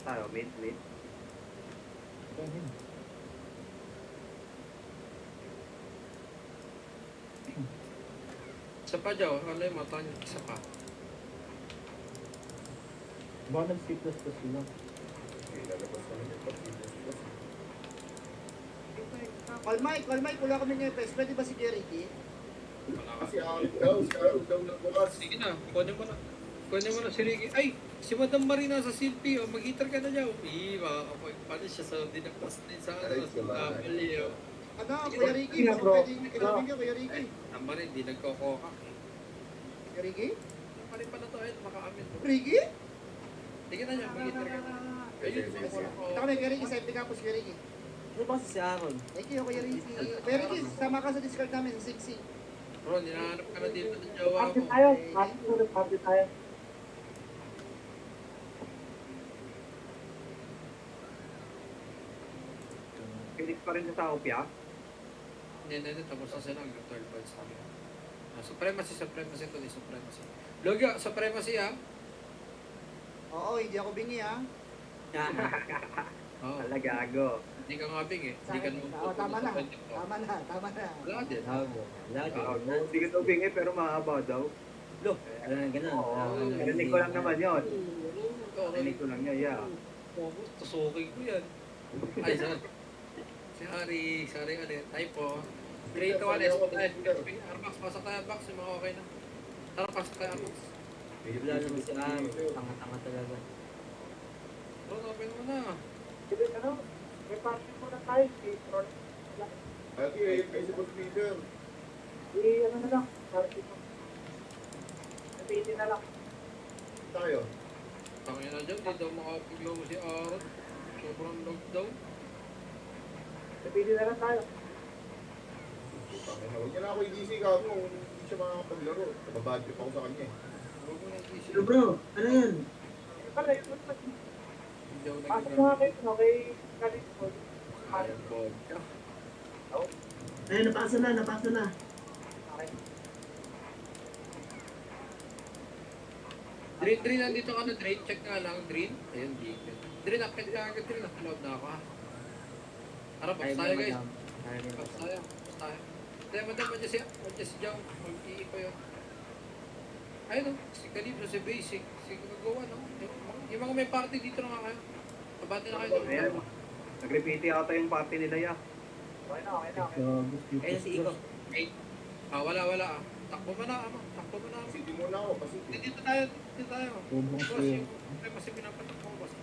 Tayo, mid. Isa pa dyan, alay mo, tanyo, isa pa. Baka nag-C++ sila. Lalabas kami ng pag-C++. Call Mike, wala kami ngepes. Pwede ba si Jericho? Wala ka. Kasi Aaron daw nagbukas. Sige na, kunin mo na. Kunin mo na si Ricky. Ay, si Madam Marina sa silpi, oh, mag-hitter ka na dyan. Paano siya sa dinagpas din sa ano, sa W. Ano, Kuya Ricky? Baka pwede ilabing ka, Kuya Ricky. Ang Marin, di nagkokoka. Kuya Ricky? Ang Marin pala to, ayun, makaamin mo. Ricky? Sige na dyan, mag-hitter ka na. Ayun, Sige. Ito kami, Kuya Ricky. Safety ka po si Kuya Ricky. Ano ba si Aaron? Thank you, Kuya Ricky. Kuya Ricky, sama ka sa discard namin, 6C. Bro, hinahanap ka na dito ng jowa Party ko. tayo. Party tayo. Phoenix pa rin sa Opia. Hindi, tapos na sila hanggang 12 points kami. Supremacy to, di Supremacy. Logyo, Supremacy ha. Oo, hindi ako bingi ha. Oo. Gago. Hindi ka nga bing eh. Hindi ka nung Tama na. Tama na. Wala din. Hindi ka tubing pero mahaba daw. Lo, ganun. Narinig ko lang naman yun. Oo, Narinig ko lang yun, yeah. tusukin ko yan. Ay, saan? Si Ari, ulit. Typo. Grade 1, SP. Armax, pasok tayo Armax. Yung mga okay na. Tara, pasok tayo Armax. Wala naman si Aaron. Tanga-tanga talaga. Bro, open mo na. Sige, ano? May party muna tayo. Patron. Ati, ayun kayo sa Peter. Ano na lang. Party mo. Napili na lang. Tayo. Tangin na dyan, di daw makapiglaw mo si Aaron. Sobrang lockdown. Napili na lang tayo. Huwag niya na ako i-DC ka mo. Hindi siya makakapaglaro. Nababadyo pa ako sa kanya eh. Huwag mo nang isip. Bro, ano yan? Pala, Hindi ako pasok mo nga nagiging. kayo, no? Kay Kalit mo. Ayaw vodka. Ayun, napasa na. Okay. Drain, nandito ka na, Drain. Check nga lang, Drain. Ayun, Deacon. Drain, akit ka agad, Drain. Upload na ako, ha. Tara, box tayo, guys. Box tayo. Kaya madam, madyan si Jao. Mag-iipa yun. Ayun, no. Si Calipso, si Basic. Si Gagawa, no. Yung mga may party dito na nga kayo. Pabati na kayo. Ayan. Nag-repeat ata yung party nila, yeah. Okay na. Ayun si Iko. Wala. Takbo mo na, ama. Takbo mo na. City muna ako. Kasi Dito tayo. Boss, yung mas pinapatakbo ko, boss.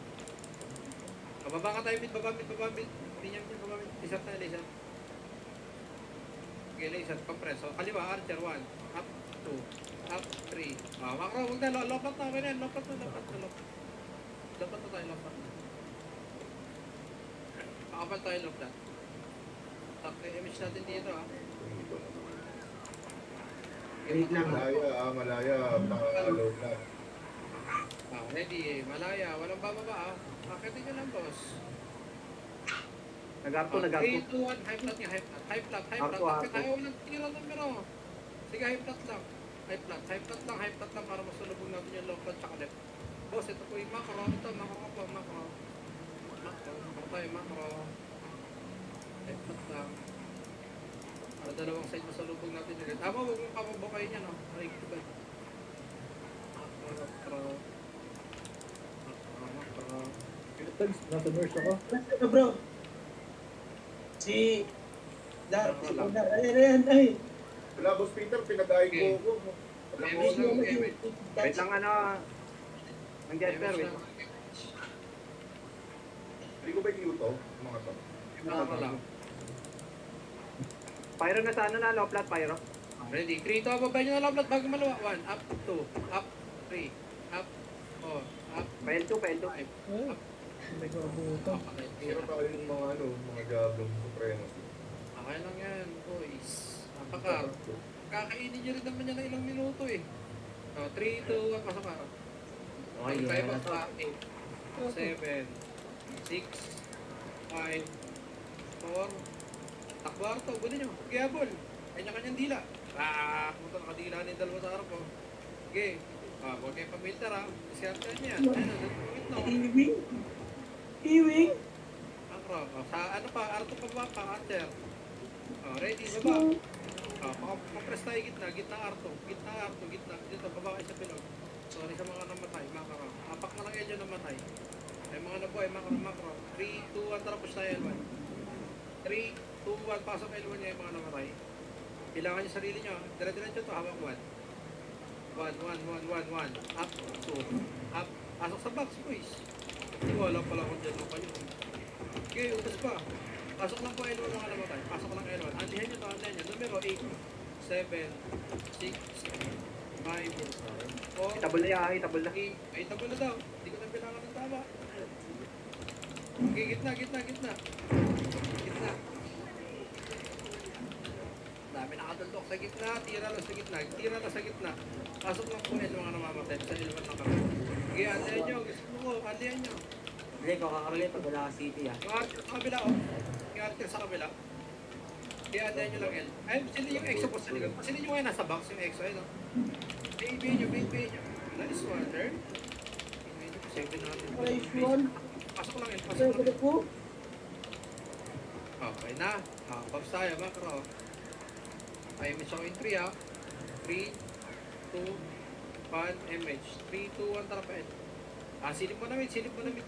Bababa ka tayo, baba mid. Hindi niya baba mid. Isa tayo, laser. Okay, laser, compress. So, kaliwa, archer, 1. Up, 2. Up, 3. Makro, huwag na. Lopat na, okay na. Lopat na tayo. Pakapal tayo, lopat. Tap na image natin dito, ha. Wait lang. Malaya. Pang-load na. Ready, malaya. Walang bababa, ha. Akitin nyo lang, boss. Nag-arto. 3, 2, 1, high flat niya, high flat. Arto. Bakit ayaw lang tira ng numero? Sige, high flat lang para masulubog natin yung low flat tsaka left. Boss, ito po yung macro. Ito, macro. Macro. High flat lang. Para dalawang side masulubog natin ulit. Huwag mong papabukayin yan, no? Right, diba? Macro. Nasa nurse ako. Ito bro. Si Dar. Ayan. Ay. Wala, Boss Peter. Pinag-ay ko ako. Wala ko. Wait lang, ano. Ang Jesper, wait. Hindi ko ba yung to? Mga to. Macro lang. Pyro na sa ano na, low flat, Pyro. Ready? 3 to, babay nyo na low flat bago maluwa. 1, up, 2, up, 3, up, 4, up, Pail 2. 5, up. Okay, Meron pa kayong mga Diablong Supremacy. okay lang yan, boys. Napaka. Kakainin nyo rin naman yan ng ilang minuto eh. 3, 2, 1, pasok ka. Okay, Tayo yun. pa 8, 7, 6, 5, 4, takbo arto, gunin nyo. Gabol. Kanya-kanyang dila. Pumunta nakadila na yung dalawa sa harap ko. Okay. Huwag kayo pamilter ha. Discard niya. Ayun, no. Ewing? Macro. Sa ano pa, arto pa ba? Archer. Ready, baba. Papress tayo gitna, gitna arto. Dito, baba kayo sa pilog. Sorry sa mga namatay, macro. Apak na lang yan yung namatay. May mga nabuhay, macro. 3, 2, 1, tara push tayo L1. 3, 2, 1, pasok L1 niya yung mga namatay. Kailangan yung sarili nyo. Dire-diretso to, hawak 1. 1. Up, 2. Up. Pasok sa box, boys. Hindi ko alam pala kung dyan mo pa yun. Okay, utos pa. Pasok lang po L1 mga namatay. Pasok lang L1. Andihan nyo to, andihan nyo. Numero 8, 7, 6, 5, 4, Itabol na yan, itabol na. 8. Ay, tabo na daw. Hindi ko na bilangan ng tama. Okay, gitna. Gitna. Dami nakatundok sa gitna. Tira lang sa gitna. Pasok lang po L1 mga namamatay. Sa L1 lang kami. Okay, andihan nyo. Gusto mo, andihan nyo. Hindi ko kakabili pag wala ka city ah. Yung archer sa kabila, oh. Yung archer sa kabila. Kaya andayan nyo lang L. Ay, sino yung EXO po sa likod? Sino yung ngayon nasa box, yung EXO, ayun, oh. Baby nyo. Nice one, turn. Save natin. Pasok lang L, pasok lang L. Okay na. Pops tayo, macro. Ay, miss ako yung 3, ha. 3, 2, 1, MH. 3, 2, 1, tara pa L. Silip mo na mid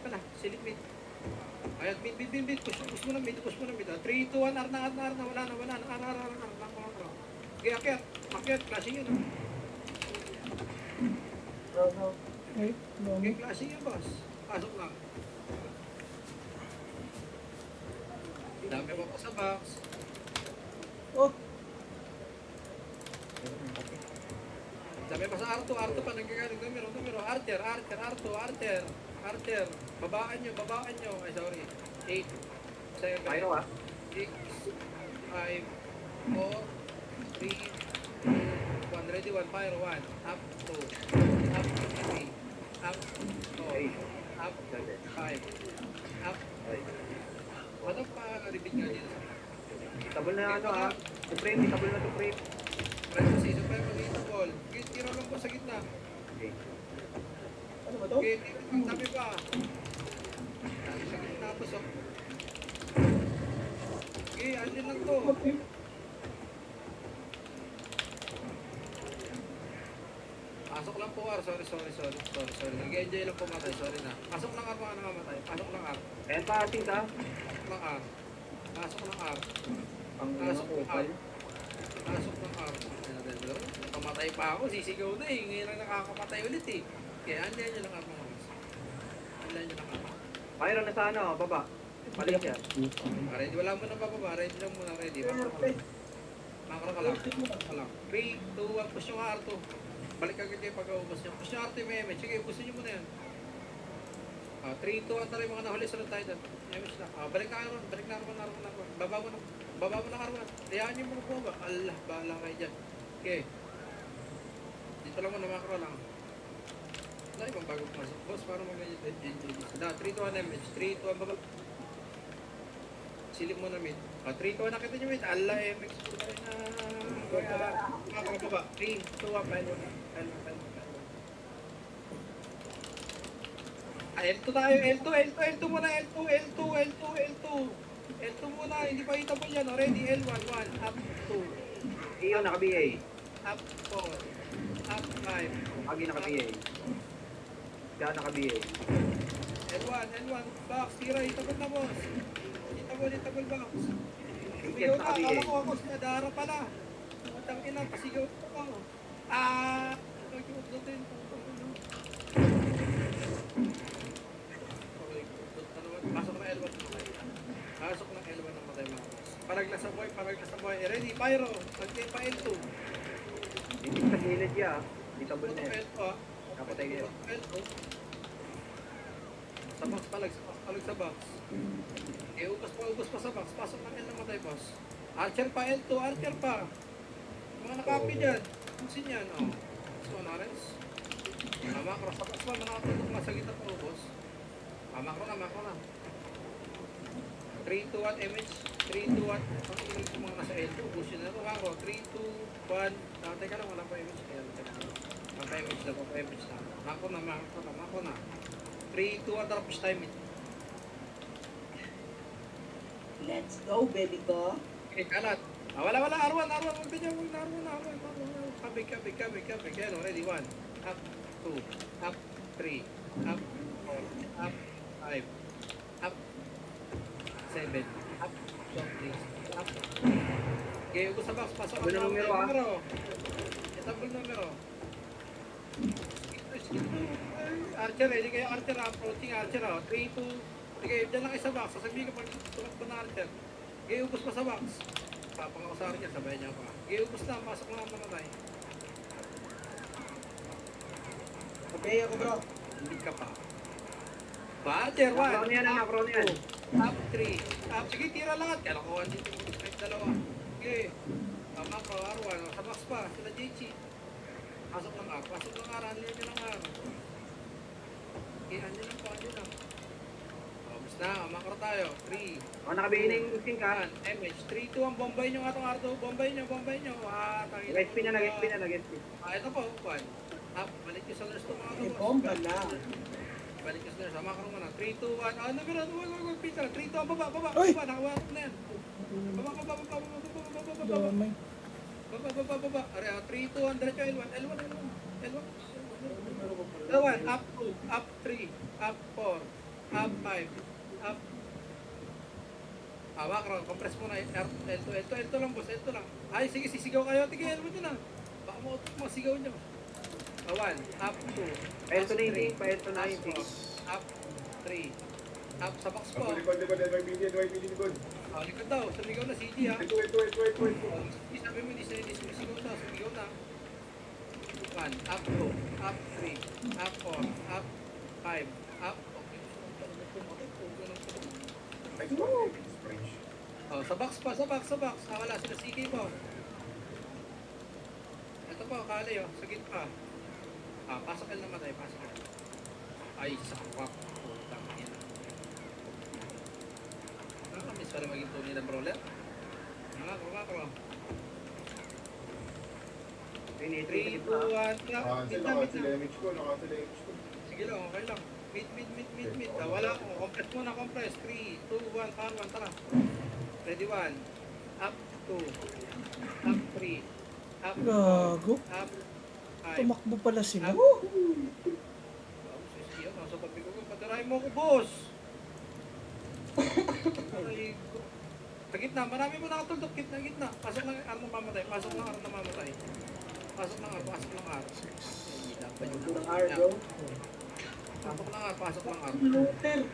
pala. Silip mid. Ayan, mid. Push mo na mid. 3, 2, 1, R na. Wala na. R. Okay, akyat. Clashing yun. Okay, clashing yun, boss. Pasok lang. Dami pa sa box. Dami pa sa R2 pa nagkagaling numero. Archer. Babaan nyo. Ay, sorry. 8, 7, Pyro, 6, 5, 4, 3, 2, 1. Ready, 1. Pyro, 1. Up, 2. Up, 3. Up, 4. Up, 5. Up. Ano pa repeat nga dito? Itabol na ano ha. Supreme, itabol na Supreme. Supreme mag-itabol. Tira lang po sa gitna. Okay. Ano ba to? Okay, sabi pa. Sabi sa gitna tapos, oh. Okay, alin lang to. Pasok lang po, R. Sorry. Nag-enjoy lang po matay. Sorry na. Pasok lang R mga namamatay. Pasok lang R. Ayan pa, ating ka. Pasok lang R. Ang Pasok ko, lang R. Pasok lang R. Pamatay pa ako. Sisigaw na eh. Ngayon lang nakakapatay ulit eh. Kaya andiyan nyo lang R mga mas. Andiyan nyo lang R. Pyro na sa ano, baba. Balik siya. Ready. Wala mo na bababa. Ready lang muna. Ready. Makro ka lang. 3, 2, 1. Push yung R2. Balik agad kayo pag-aubos nyo. Push yung R2 yung MH. Sige, ubusin nyo muna yan. 3, 2, 1. Tara yung mga nahuli. Sunod tayo doon. MH na. Balik na R1. Baba mo na R1. Hayaan nyo mga bumaba. Allah, bahala kayo dyan. Okay. Dito lang muna. Makro lang. Wala ibang bago pumasok. Boss, parang mag-enjoy dito. 3, 2, 1 MH. 3, 2, 1 baba. Silip mo na mid. 3, 2, 1 nakita nyo mid. Allah, MX. Makro baba. 3, 2, 1. L2 tayo. L2 muna. L2 muna. Hindi pa hitable yan. Ready. L1. Up 2. Iyo, naka-BA. Up 4. Up 5. Agi naka-BA. Siya naka-BA. L1. Box. Tira. Hitable na, boss. Hitable box. Inkit naka-BA. Akala ko ako sa Dara pala. Matang ina. Pasigaw ako. Nag-upload din. Pasok na L1 ng matay mga boss. Paraglas sa boy. Ready, Pyro. Pagkay pa L2. Hindi sa gilid siya. Itabol na yan. L2 ah. Kapatay kayo. L2. Sa box, palag sa box. Ubos pa sa box. Pasok ng L ng matay boss. Archer pa L2, archer pa. Mga nakapi dyan. Pusin yan, oh. So, Nares. Makro sa box pa, nakatulog nga sa gitna pa ubos. Makro na. 3, 2, 1, MH. 3, 2, 1. Ang inig ko mga nasa L2. Ubos yun na ito. Makro. 3, 2, 1. Teka lang, wala pa MH. Wala pa MH na. Makro na. 3, 2, 1. Tara, push time it. Let's go, baby ko. Okay, kalat. Wala, R1. Huwag ganyan, huwag na R1. Kabig. Yan, ready, 1. Up, 2. Up, 3. Up, 4. Up, 5. Up, 7. Up, soft drinks. Up. Okay, ugo sa box. Pasok Double ang numero, ah. numero. Double numero. Skip to. Archer, ready kayo, Archer. Approaching Archer. 3, 2. Okay, dyan lang kayo sa box. Sasabihin ko pag tumakbo na Archer. Okay, ubos pa sa box. Tapang ako sa Archer, sabayan niya pa. Okay, ubos na. Pasok lang ang mamatay. Okay, ako bro. Hindi ka pa. Badger, 1. Macron yan, Macron yan. Up, 3. Up, sige, tira lahat. Kalakuhan dito. Strike 2. Okay. Macro, R1. Sa box pa. Sila JC. Pasok lang R. Handler nyo lang R. Okay, handle lang po. Ubus na. Macro tayo. 3. Ako nakabili na yung sink ha. 1. MH. 3, 2. Ang bombay nyo nga itong R2. Bombay nyo. Tangina. Nag-SP na. Ito po. 1. Up. Balik nyo sa nurse to mga May boss. bomba na. Balik ka sa nurse. Macro muna. 3, 2, 1. Numero. Huwag. Peter. 3, 2. Baba. Uy! Nakawakot na yan. Baba. Damay. Baba. Are, 3, 2, 1. Diretso L1. L1. Up 2. Up 3. Up 4. Up 5. Up. Macro. Compress muna. L2 lang boss. L2 lang. Ay, sige. Sisigaw kayo. Tigil mo dyan ah. Baka mo sigaw nyo. 1. Up 2. Paelto na yung sink. Paelto na yung sink. Up 3. Up sa box po. Ako, likod, NYPD, likod. Likod daw. Sumigaw na CG ha. Ito. Sabi mo, hindi sumisigaw na. Sumigaw na. 1. Up 2. Up 3. Up 4. Up 5. Up. Okay. Ay, French. Sa box pa. Wala sila CG po. Ito po, kali oh. Sa gitna. Pasok ka naman tayo. Pasok ka. Ay, sakwak. Tangina. Nakakamiss pala maging tunay ng brawler. Nakakro. 3, 2, 1, clap. Nakansel image ko. Sige lang, okay lang. Mid. Wala ko. Compress muna, compress. 3, 2, 1, power 1. Tara. Ready, 1. Up, 2. Up, 3. Up, 4. Gago. Up, 5. Tumakbo pala sila. Nasa pabigo ko. Patirahin mo ko, boss. Aray ko. Sa gitna, marami mo nakatuldok. Gitna. Pasok lang ang mamatay. Pasok lang. Pasok lang. Ng R, bro. Pasok lang. Looter.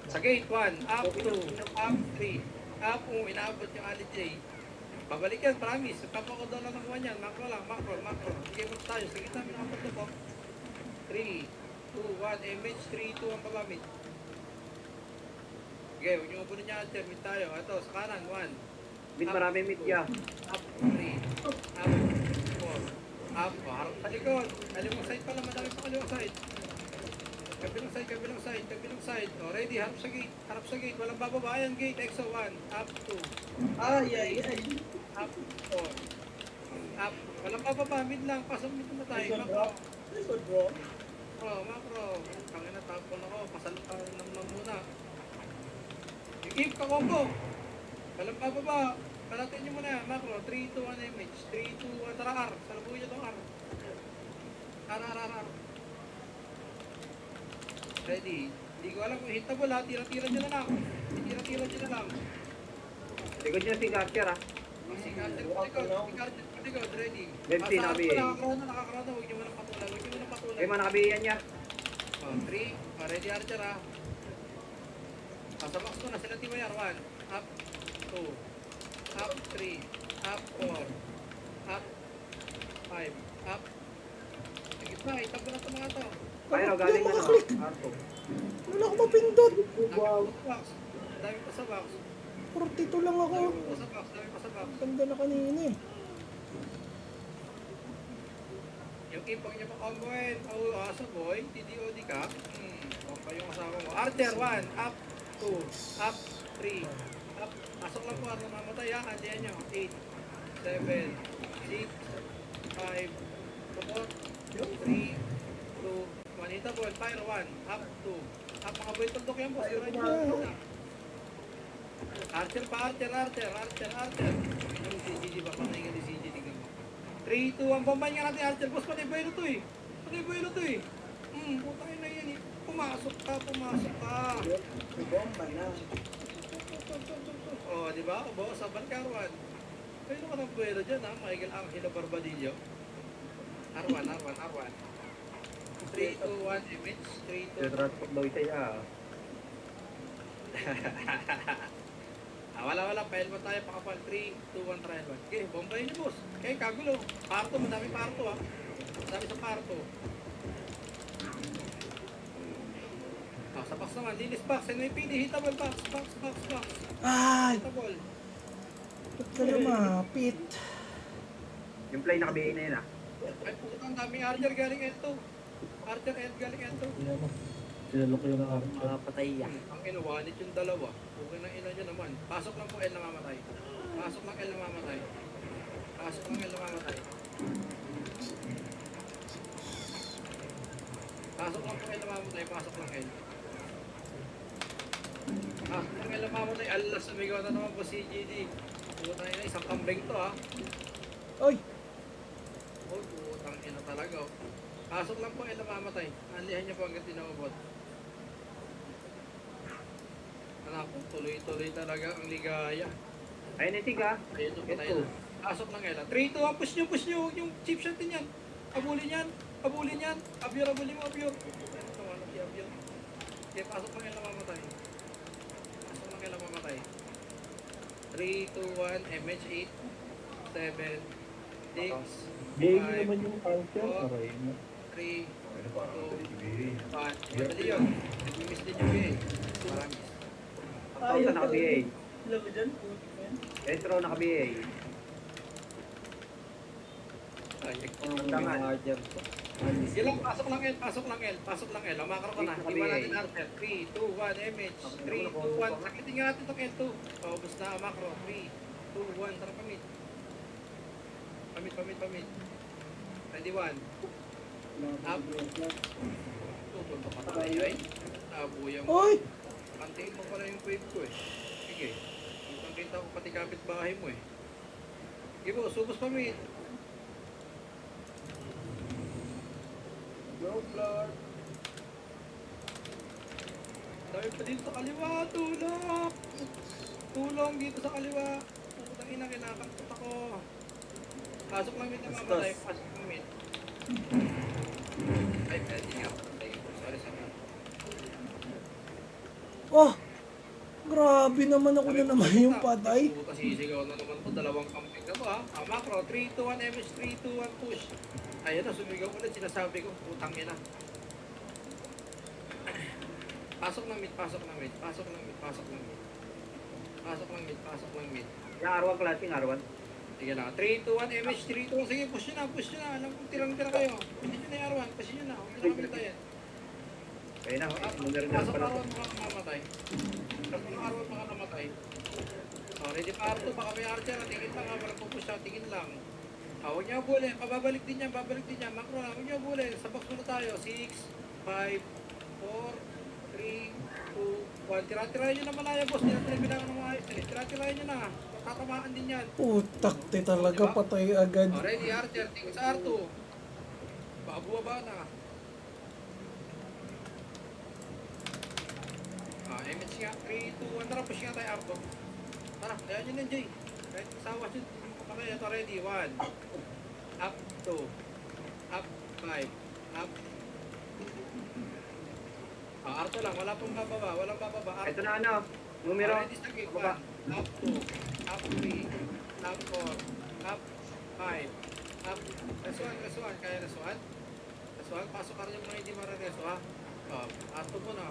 Sa gate 1, up 2, up 3, up 1, inaabot yung Ali J. Babalik yan, promise. Kapag daw lang ng 1 yan, macro. Sige mo tayo, sige namin ang pagtupok. 3, 2, 1, MH, 3, 2, ang babamit. Okay, huwag nyo mabunin niya, Alter, mid tayo. Ito, sa kanan, 1. Mid marami mid ya. Up 3, up 4, up, harap sa likod. Kaliwang side pala, madami pa kaliwang side. Kabilang side. Ready, harap sa gate. Walang bababa yan, gate. EXO 1, up 2. Ay. Up 4. Up. Walang bababa, mid lang. Pasok mid na tayo. Macro. Macro. Tangina, tapon ako. Pasalita naman muna. Keep ka combo. Walang bababa. Palatin nyo muna. Macro. 3, 2, 1 MH. 3, 2, 1. Tara, R. Salabuhin nyo itong R. R. Ready. Hindi ko alam kung hitable ha. Tira-tira nyo na lang. Likod nyo si Garcher ha. Likod. Ready. Dempsey, nakabihin. Nakakarona. Huwag nyo munang patulan. Kaya mga nakabihan niya. 3. Ready, Archer ha. Sa box ko na sila Timayar. 1. Up. 2. Up. 3. Up. 4. Up. 5. Up. Sa gitna. Itabo na ito mga to. Pyro, galing na no. Makaklik. Arto. Wala akong mapindot. Dami pa sa box. 42 lang ako. Dami pa sa box. Ganda na kanina eh. Yung ipang niya pa comboin. Aso boy. TDOD ka. Kompa yung asawa mo. Archer 1. Up. 2. Up. 3. Up. Pasok lang po. Arno mamatay ha. Andiyan nyo. 8. 7. 6. 5. 4. 3. 2. Manita ball, pyro 1, up 2. Up mga boy, tuldok yan boss. Archer pa, Archer. Yung CGD ba? Patay ka ni CGD. 3, 2, 1. Bombahin nga natin, Archer. Boss, patay buwelo to eh. Putang ina yan eh. Pumasok ka. May bomba na. Oh, di ba? Boss, sa Arwan. Kayo naman ang buwelo dyan ha. Michael Angelo Barbadillo. Arwan. 3, 2, 1, image. 3, 2, 1. Transport daw ito ya. Wala. Pail mo tayo, pakapal. 3, 2, 1, trial 1. Okay, bombayin niyo, boss. Okay, kagulo. Parto, madami parto, ha. Madami sa parto. Sa box naman, linis box. NYPD, hitable box. Ay! Hitable. Ba't ka lumapit? Yung play naka-BA na yun ah. Ay, putang daming Archer galing L2. Archer L galing L2. Mga patay yan. Ang inuwanit yung dalawa. Okay na ina nyo naman. Pasok lang po L na mamatay. Pasok lang L na mamatay. Pasok lang L. Pasok lang L. Alas, sumigaw na naman po si GD. Putang ina, isang kambing to ha. Oy! Oh, putang ina talaga. Oh. Pasok lang po L na mamatay. Anlihan niyo po hanggang tinawabot. Anak ko, tuloy-tuloy talaga ang ligaya. Ayun yung tiga. Ayun yung patay na. Pasok lang L. 3, 2, 1, push nyo. Yung chip shot din yan. Abulin yan. Abyur, abulin mo, Abyur. Ano to, ano si Abyur? Okay, pasok lang L na mamatay. 3, 2, 1, MH 8, 7, 6, 5, 4, 3, 2, 1. Madali yun. Nag-miss din yung BA. Marami. Pausa naka-BA. Alam mo dyan? Putik mo yan. Retro naka-BA. Ay, Tangan. Sige lang, pasok lang L. Ang makro ka na. Iwan natin Archer. 3, 2, 1, MH. 3, 2, 1. Sakitin nga natin itong L2. Paubos na ang makro. 3, 2, 1. Tara, pamit. Pamit. Ready, 1. Up. Tutunto ka tayo eh. Nabuyang. Oy! Kantiin mo pala yung wave ko eh. Sige. Kita ko pati kapitbahay mo eh. Sige po, subos pamit. Go, Floor. Dahil pa dito sa kaliwa, tulong dito sa kaliwa. Putang ina, kinakakot ako. Pasok lang mid na mamatay, pasok lang mid. Ay, pwede nga. Sorry. Oh! Grabe naman ako na naman yung patay. Puta, sisigaw na naman to. Dalawang camping na to ha. Macro, 3, 2, 1, MH, 3, 2, 1, push. Ayun na, sumigaw ulit. Sinasabi ko, putang ina. Pasok lang mid. Yung R1 classing, R1. Sige lang. 3, 2, 1, MH, 3, 2, 1. Sige, push nyo na. Alam kong tirang-tira kayo. Push nyo na yung R1. Push nyo na. Huwag nyo na kami tayo. Kaya na, numero na Pasok pala. R1 baka mamatay. Pasok R1 baka namatay. Oh, ready pa R2. Baka may Archer. Tingin lang ha. Walang pupush ha. Tingin lang. Huwag nyo abulin. Babalik din yan. Macro na. Huwag nyo abulin. Sa box muna tayo. 6, 5, 4, 3, 2, 1. Tira-tirahin nyo na malaya, boss. Tira-tirahin bilangan ng mga ayos. Tira-tirahin nyo na. Tatamaan din yan. Putak, te talaga patay agad. Oh, ready, Archer. Tingin sa R2. Baka buwaba na. MH nga. 3, 2, 1. Tara, push nga tayo R2. Tara, kaya nyo na, Jay. Kahit sawa siya. Okay, ito ready. 1. Up, 2. Up, 5. Up. R2 lang. Wala pong bababa. Walang bababa. R2. Ito na ano, numero. Ready sa gate. 1. Up, 2. Up, 3. Up, 4. Up, 5. Up. Resuan. Kaya resuan? Pasok ka rin yung mga hindi marareso ha. R2 mo na.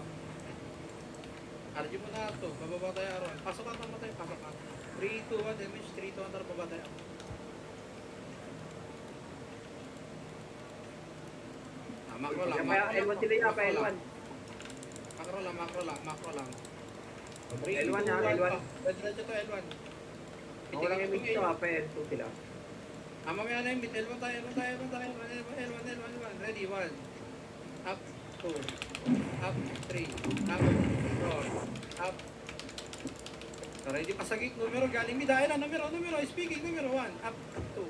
RG mo na R2. Bababa tayo R1. Pasok ka. 3, 2, 1. Damage. 3, 2, 1. Tara, bababa tayo. Macro lang. L1 sila yung pa L1. Macro lang. L1 na, L1. Diretso to L1. Ako lang yung mix to pa L2 sila. Mamaya na yung mid. L1 tayo. Ready, 1. Up, 2. Up, 3. Up, 4. Up. Ready pa sa gate, numero, galing mid, ayun na, numero, speaking, numero 1, up 2,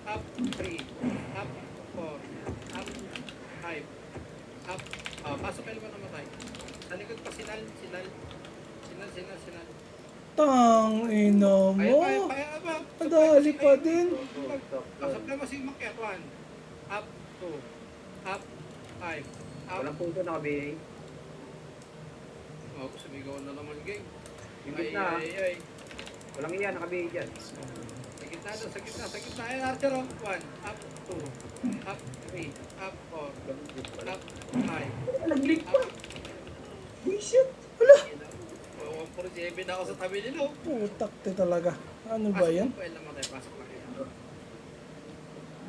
up 3, up 4, up 5, up, pasok L1 namatay. Sa likod pa sinal. Tang ina mo. Kaya ba? Madali pa din. Pasok na si Makyat, 1, up 2, up 5, up, Walang punto na kami. sumigaw na naman game. Yung gitna. Ay. Walang iyan, nakabihin dyan. Sa gitna. Ayan, Archer, 1, up 2, up 3, up 4, up 5, Nag-leak pa. Bullshit. oh, 147 na ako sa tabi nila. Putak te talaga. Ano ba yan? Pasok lang naman tayo, pasok lang yan.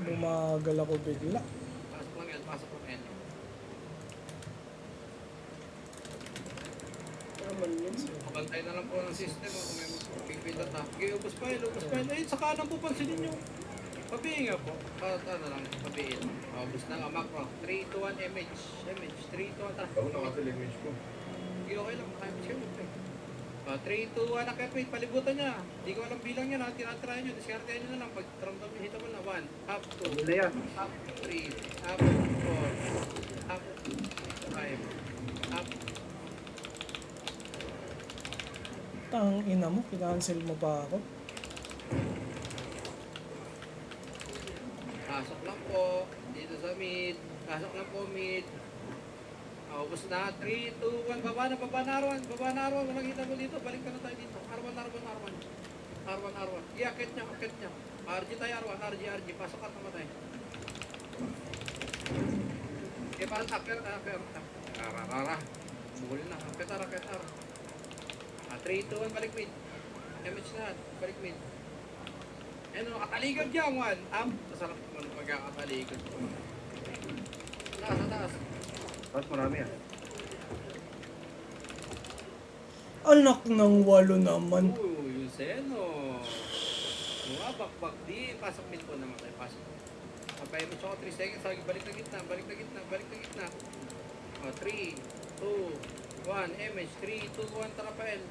Bumagal ako bigla. Pasok lang yan. Naman yun. Pabantay na lang po ng system kung may magpipinda ta. Okay, ubos pa yun. Ayun, sa kanan po, pansinin nyo. Pabihin nga po. Ano lang, pabihin. Ubos na nga, macro. 3, 2, 1, MH. 3, 2, 1, tara. Ako nakasilimage ko. Hindi okay lang, makayamit kayo. 3, 2, 1, nakapit, palibutan niya. Hindi ko alam bilang niya, tinatry nyo. Diskartehan nyo na lang. Pag ramdam nyo, hita mo na. 1, up 2, Ano na yan? up 3, up 4, up 5, up. Tang ina mo, kinancel mo pa ako. Pasok lang po. Dito sa mid. Pasok lang po mid. Ubus na. 3, 2, 1. Baba na Arwan. Walang kita mo dito. Balik ka na tayo dito. Arwan. Akit niya. RG tayo Arwan. RG. Pasok ka namatay. Okay, pasok. Aker. Rara. Bugulin na. Aketar. 3, 2, 1. Balik mid. MH na. Balik mid. Ano, kataligod dyan, 1. Masarap naman magkakataligod. Taas. Tapos marami yan. Anak ng walo naman. Yung seno. Bakbak di. Pasok mid po naman tayo. Pasok. Kapay mo siya 3 seconds. Sabi, balik na gitna. 3, 2, 1. MH. 3, 2, 1. Tarapael.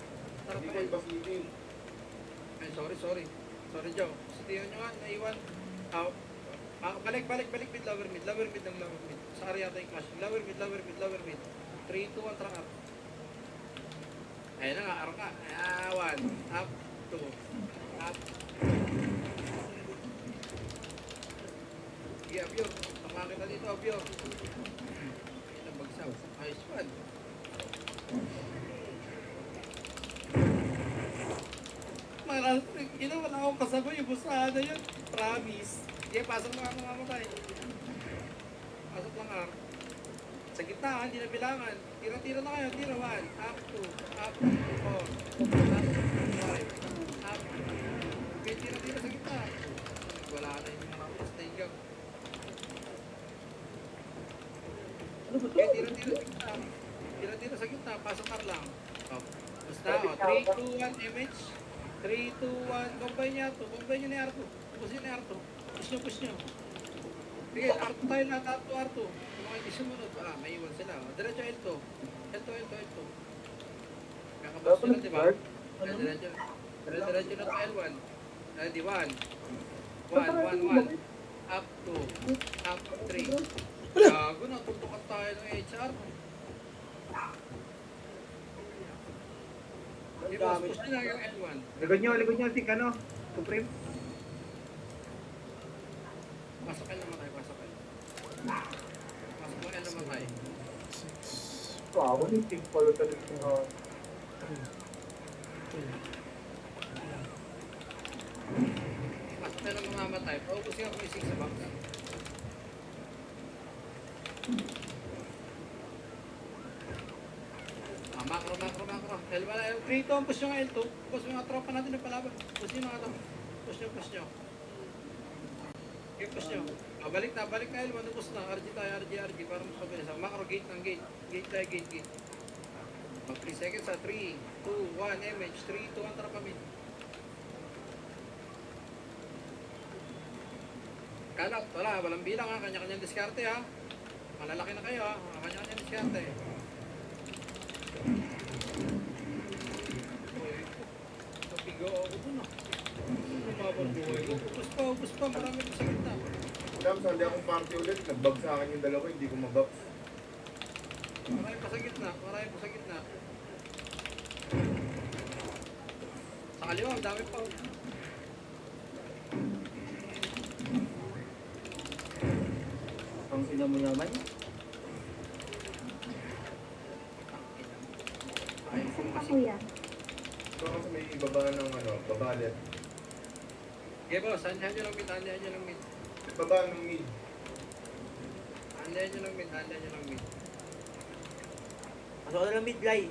Hindi ko ipasitin. Ay, sorry. Sorry, Joe. Sitihan nyo nga. Naiwan. Balik mid. Lower mid. Sa area tayo clash. Lower mid. 3, 2, 1. Track up. Ayun na nga. Arang ka. 1. Up. 2. Up. Sige, Abyo. Tama kita dito, Abyo. Ilang bagsaw. Ayos man. Wala akong kasagoy. Yung busahan na yun. Promise. Sige, pasok lang ako mamatay. Pasok lang ako. Sa gitna, hindi na bilangan. Tira na kayo. Tira 1. Up 2. Up 4. Up 5. Up. Okay, tira sa gitna. Wala na yung mga stay gang. Ano ba Okay, to? tira sa gitna. Pasok ka lang. Basta, 3, 2, 1, MH. 3, 2, 1. Combine niya ito. Combine niyo ni R2. Pusin ni R2. Push niyo. Sige, R2 tayo lahat. R2. Kung mga hindi sumunod, may iwan sila. Diretso L2. L2. Kakabas sila, di ba? Diretso na ito L1. Ready, 1. Up 2. Up 3. Gago na, tutukan tayo ng HR. Di ba, push nyo lang yung L1. Likod nyo, si Kano. Supreme. Pasok L naman tayo. Pasok mo L naman tayo. Wow, yung team pala talaga. Pasok L naman mamatay. Paubusin ako yung 6 sa box. Macro. L1 na, L3 to, push nyo nga L2. Push yung mga tropa natin na palaban. Push nyo mga tropa. Push nyo. Okay, push nyo. Balik na L1, push na. RG tayo, RG. Para mas mabilis. Macro, gate. Gate. Mag 3 seconds sa 3, 2, 1, MH. 3, 2, 1, tropa mid. Kalat, walang bilang ha. Kanya-kanyang diskarte ha. Malalaki na kayo ha. Kanya-kanyang diskarte. Naligaw ako dun ah. Lumabang buhay ko. Ubus pa. Marami pa sa gitna. Alam, sandi akong party ulit. Nag-bug sa akin yung dalawa, hindi ko mag-bug. Marami pa sa gitna. Sa kaliwa, dami pa. Ang ina mo naman. Ay, kung Ako kasi. yan. So kasi may ibaba ng babalit. Okay boss, andihan nyo lang mid. Baba ng mid. Andihan nyo lang mid. Pasok ko na lang midlay.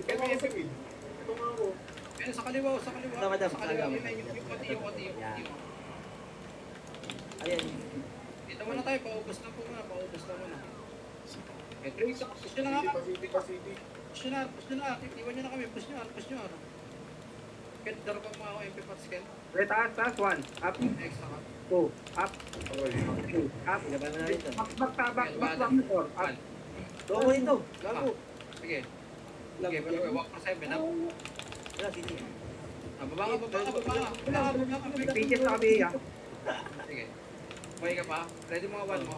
Ito nga ako sa mid. Ito nga ako. Ayun, sa kaliwa. Madam, Sa kaliwa, madam. yung pati. Yan. Ayan. Dito muna tayo, paubos na muna. Eh, Trace, push nyo na nga. City pa city. Push nyo na. Iwan nyo na kami, push nyo. Kaya daro pa mga ako MP Pats Ken. Wait, taas, 1. Up, Extra ka. 2. Up, Okay. 3. Up. Ilaban mo na rin ito. Back, motor. Up. One. Loko nito. Gago. Sige. Sige, walk pa 7. Up. Wala, sisi. Baba ka. Pitches sa kabi, ah. Sige. Buhay ka pa. Ready mga 1 mo.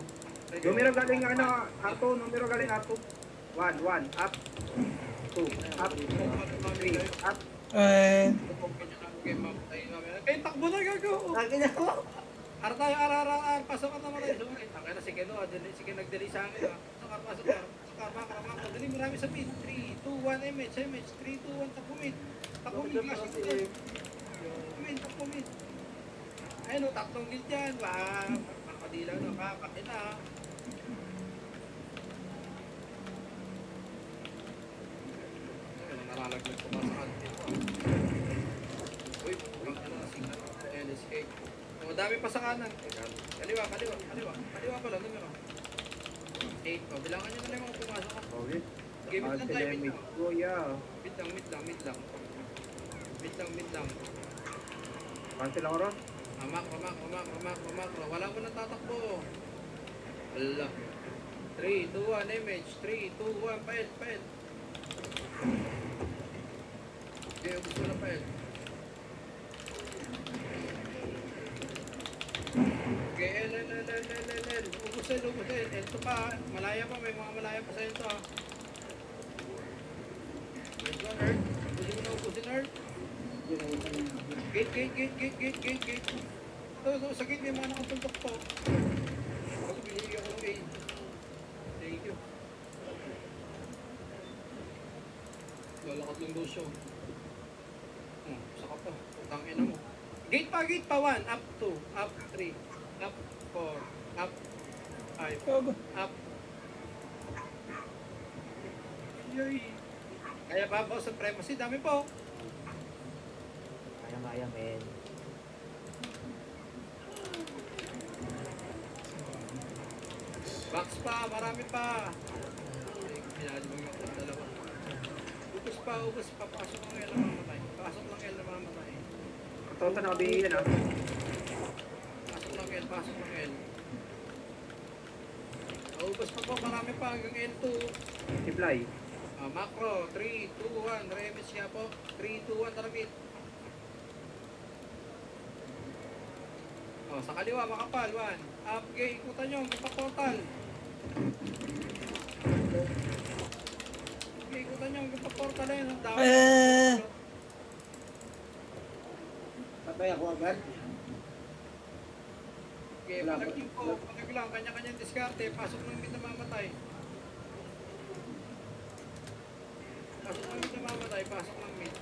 Ready Numero galing ato. Numero galing ato. 1. Up. 2. Up. 3. Up. Eh, Eh, takbo na gago. Akin ako. Ara tayo, pasok ka naman tayo. Ang na si Keno, sige nagdali sa akin. Sakar, pasok. Karama. Dali, marami sa mid. 3, 2, 1, MH. 3, 2, 1, takbo mid. Takbo mid. Ayun o, tatlong gil dyan. Wow, makadilang na, kakakita. Ayun, nalalaglag ko pa sa kantin ko. Uy, ang signal. LSK. Madami pa sa kanan. Kaliwa pala, numero. 8. O, bilangan nyo na lang mga pumasok ka. Okay. Okay, mid lang tayo, mid lang. Kuya. Mid lang. Cancel ako ron. Mamak. Wala mo nang tatakbo. Wala. 3, 2, 1, MH. 3, 2, 1, pael. Okay, ubus mo na pael. Okay, L. Ubus L. Ito pa, malaya pa. May mga malaya pa sa ito. Let's go, Earth. Ubusin Earth. Gate. Ito, sa gate may mga nakapundok po. Ako, binigyan ko ng aid. Thank you. Lalakad ng lotion. Saka pa. Utang ina mo. Gate pa. 1, up 2, up 3, up 4, up 5, gago. up. Yay. Kaya pa po, supremacy, dami po. Maya, men. Box pa, marami pa. Pinali mo yung dalawa. Ubus pa. Pasok ng L na mamatay. Pasok Katosa na kabi yan, ah. ng L. Ubus pa po, marami pa hanggang L2. Supply. Macro, 3, 2, 1. Remis siya po. 3, 2, 1, taramit. Sa kaliwa, makapal. 1. Up, gate. Ikutan nyo. Magpaportal. Ikutan nyo. Magpaportal na yun. Ang dami. Patay ako agad. Okay, palag po. Palag lang. Kanya-kanyang diskarte. Pasok ng mid na mamatay. Pasok ng mid.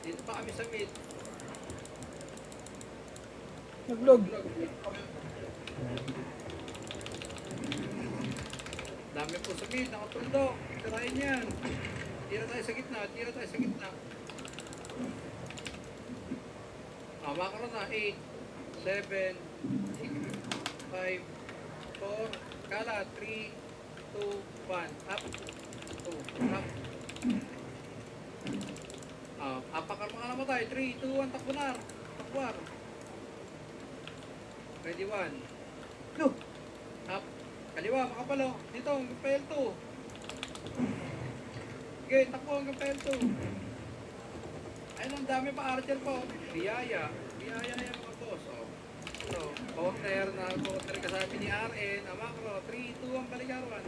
Dito pa kami sa mid. Naglog. Dami po sa mid. Nakatundok. Tirahin yan. Tira tayo sa gitna. Makaro na. 8, 7, 6, 5, 4, kala. 3, 2, 1. Up. 2, up. Apakarma ka naman tayo. 3, 2, 1. Takbunar. Takwar. Ready, 1. Up. Kaliwa, makapalo. Dito, hanggang PL2. Okay, takbo hanggang PL2. Ayun, ang dami pa archer po. Biyaya. Biyaya na yung mga boss. Oh. So, corner na corner kasabi ni RN. Amakro. 3, 2, 1. Balikarwan.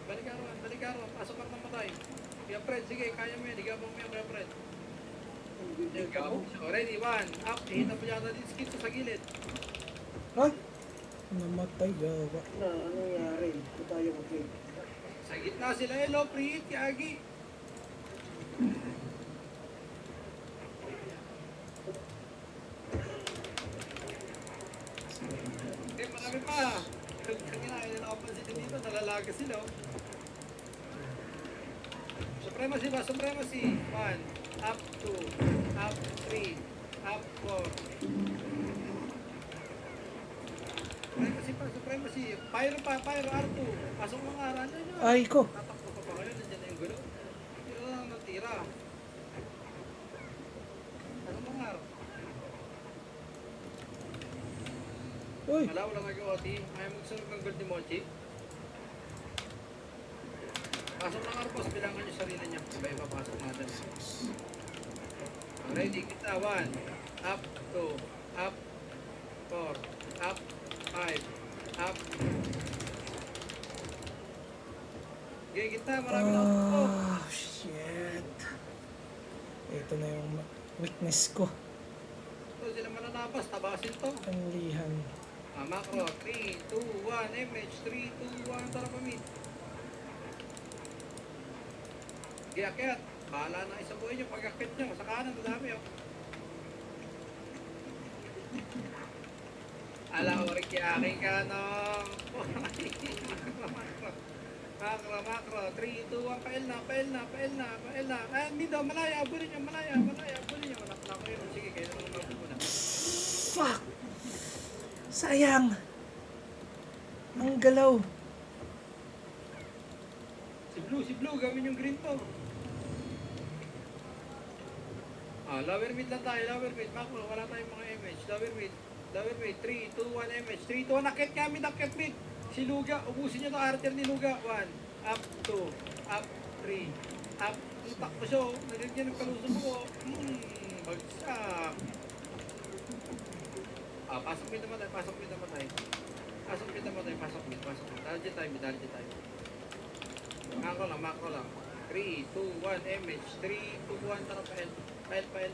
Balikarwan. Balikarwan. Pasok ka ng matay. Kuya Fred, sige. Kaya mo yan. Igabang mo yan, Kuya Fred. Igabang. So, ready. 1. Up. Hihita mo yata din skid sa gilid. Ay! Namatay gawa. Na, ano nangyari? Ito tayo mag-game. Sa gitna sila. Hello, Preet. Yagi. Eh, marami pa. Kanina, ayun nakapansin din dito. Nalalaga sila. Oh. Supremacy ba? Supremacy. 1. Up 2. Up 3. Up 4. Supremacy pa. Supremacy. Pyro pa. Pyro R2. Pasok mga aran. Ano yun? Ay ko. Tatakbo pa ba kayo? Nandiyan na yung gulo. Tira lang ng tira. Ano mga araw? Uy! Wala, wala nag-OT. Ayaw magsunod ng gold ni Mochi. Pasok ng Arbos, bilangan yung sarili niya. Iba-iba pasok natin. Ready, kita. 1. Up. 2. Up. 4. Up. 5. Up. Okay, kita. Marami na ako. Ah, shit. Ito na yung weakness ko. Ito, sila mananabas. Tabasin to. Panglihan. Macro. 3, 2, 1. MH. 3, 2, 1. Tara pa mid. Giakit. Bahala na isang buhay nyo. Pag-akit nyo. Sa kanan, madami oh. Ala, orik aking kanong. Macro. 3, 2, 1. Pail na. Ay, hindi daw. Malaya. Abulin nyo. Malaya. Abulin nyo. Naklak ko yun. Sige, kayo naman mabubuna. Fuck! Sayang! Ang galaw. Si Blue. Gawin yung green to. Lower mid lang tayo. Lower mid. Macro. Wala tayong mga MH. Lower mid. 3, 2, 1 MH. 3, 2, 1. Nakit kami. Nakit mid. Si Luga. Ubusin nyo to archer ni Luga. 1. Up. 2. Up. 3. Up. Takbo siya. Nagigyan ng kaluso mo. Bagsak. Pasok mid naman tayo. Pasok mid. Target time. Macro lang. 3, 2, 1 MH. 3, 2, 1. Tara pael. Pael tayo.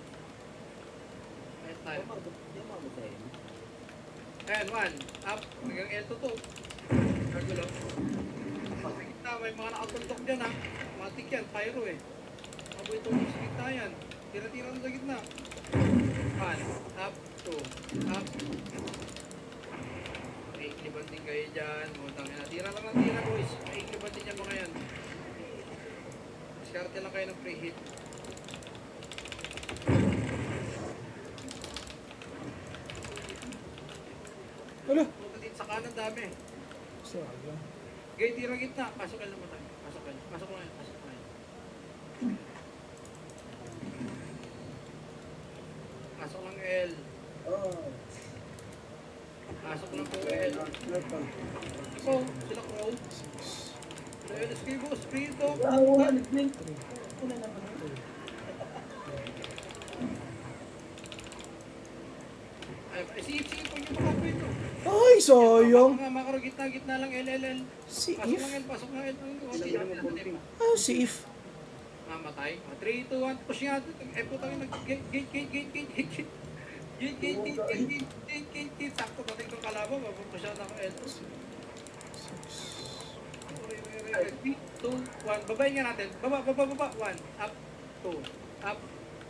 Ayan, 1. Up. Hanggang L2 to. Kagulo. Sa gitna, may mga nakatundok dyan ha. Matik yan. Pyro eh. Mabuhay tulog sa gitna yan. Tira-tira na sa gitna. 1. Up. 2. Up. Maikliban din kayo dyan. Tira lang ng tira boys. Maikliban din yan mga yan. Diskarte lang kayo ng preheat. Wala. Punta din sa kanan dami. Sayang. Gay, tira gitna. Pasok kayo naman tayo. Pasok lang yan. Pasok lang L. Oh. Pasok lang po L. Oh, sila Crow. LSK boss, Prito. Wow, nag-blink. Una naman ito. Ay, sige po yung mga pwede. Ay, sayang. Mga makaro, gitna lang LLL. Si Pasok If. lang L. Ah, si If. Mamatay. 3, 2, 1, push nga. Eh, putang ina, gate. Sakto pating kong kalaban, mapupush out ako L. 3, 2, 1, babayin nga natin. Baba. 1, up, 2, up,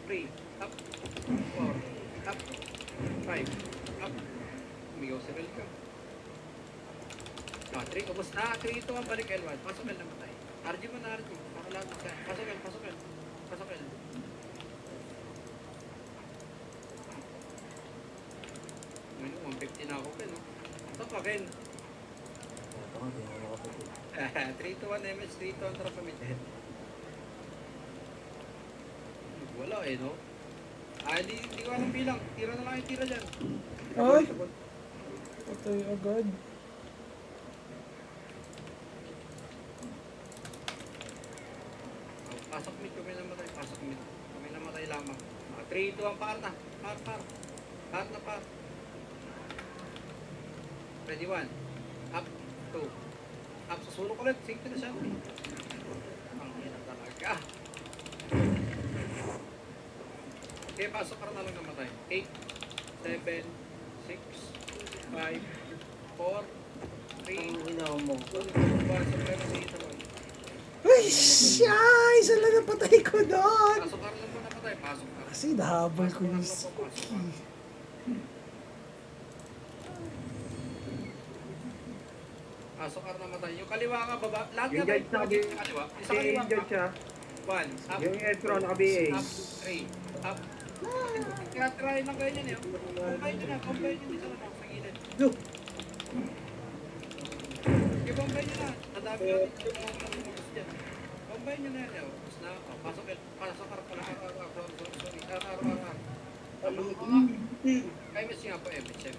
3, up, 4, up, 5, up. Umigaw si Rel ka. 3, ubos na. 3, 2, 1, balik L1. Pasok L naman tayo. RG mo na, RG. Pakalagot ka. Pasok L. Ngayon, 150 na ako pa, no? Ito pa, Ken. 3 to 1 MS, 3 to 1 tara pa mid. Wala eh, no? Hindi ko alam bilang. Tira na lang yung tira dyan. Ay! Patay agad. Pasok mid, kami namatay lamang. 3, 2, 1, par na. Par. Par na par. Ready, 1. Up, 2. Up sa sulok ulit. Sink na siya. Ang ina talaga. Okay, pasok ka na lang namatay. 8, 7, 6, 5, 4, 3, Ang inaw mo. 2, 1, supremacy, ito. Ay, siya! Isa lang napatay ko doon! Pasok ka na lang namatay. Pasok ka. Kasi nahabol ko yung Suki. Pasok ka na namatay. Yung kaliwa ka, baba. Lahat Yung nga judge tayo. naka-BA. Kaliwa. Isa Si kaliwa judge ka. siya. 1, up, Yung Ezra naka-BA. up, 3, up. Kaya try lang kayo yan eh. Combine nyo na. Combine nyo dito lang sa gilid. Okay, combine nyo na. Nadami natin yung mga mga dyan. Combine nyo na yan. Tapos na, pasok ka pala. Sorry. MS nga po, MS. 3,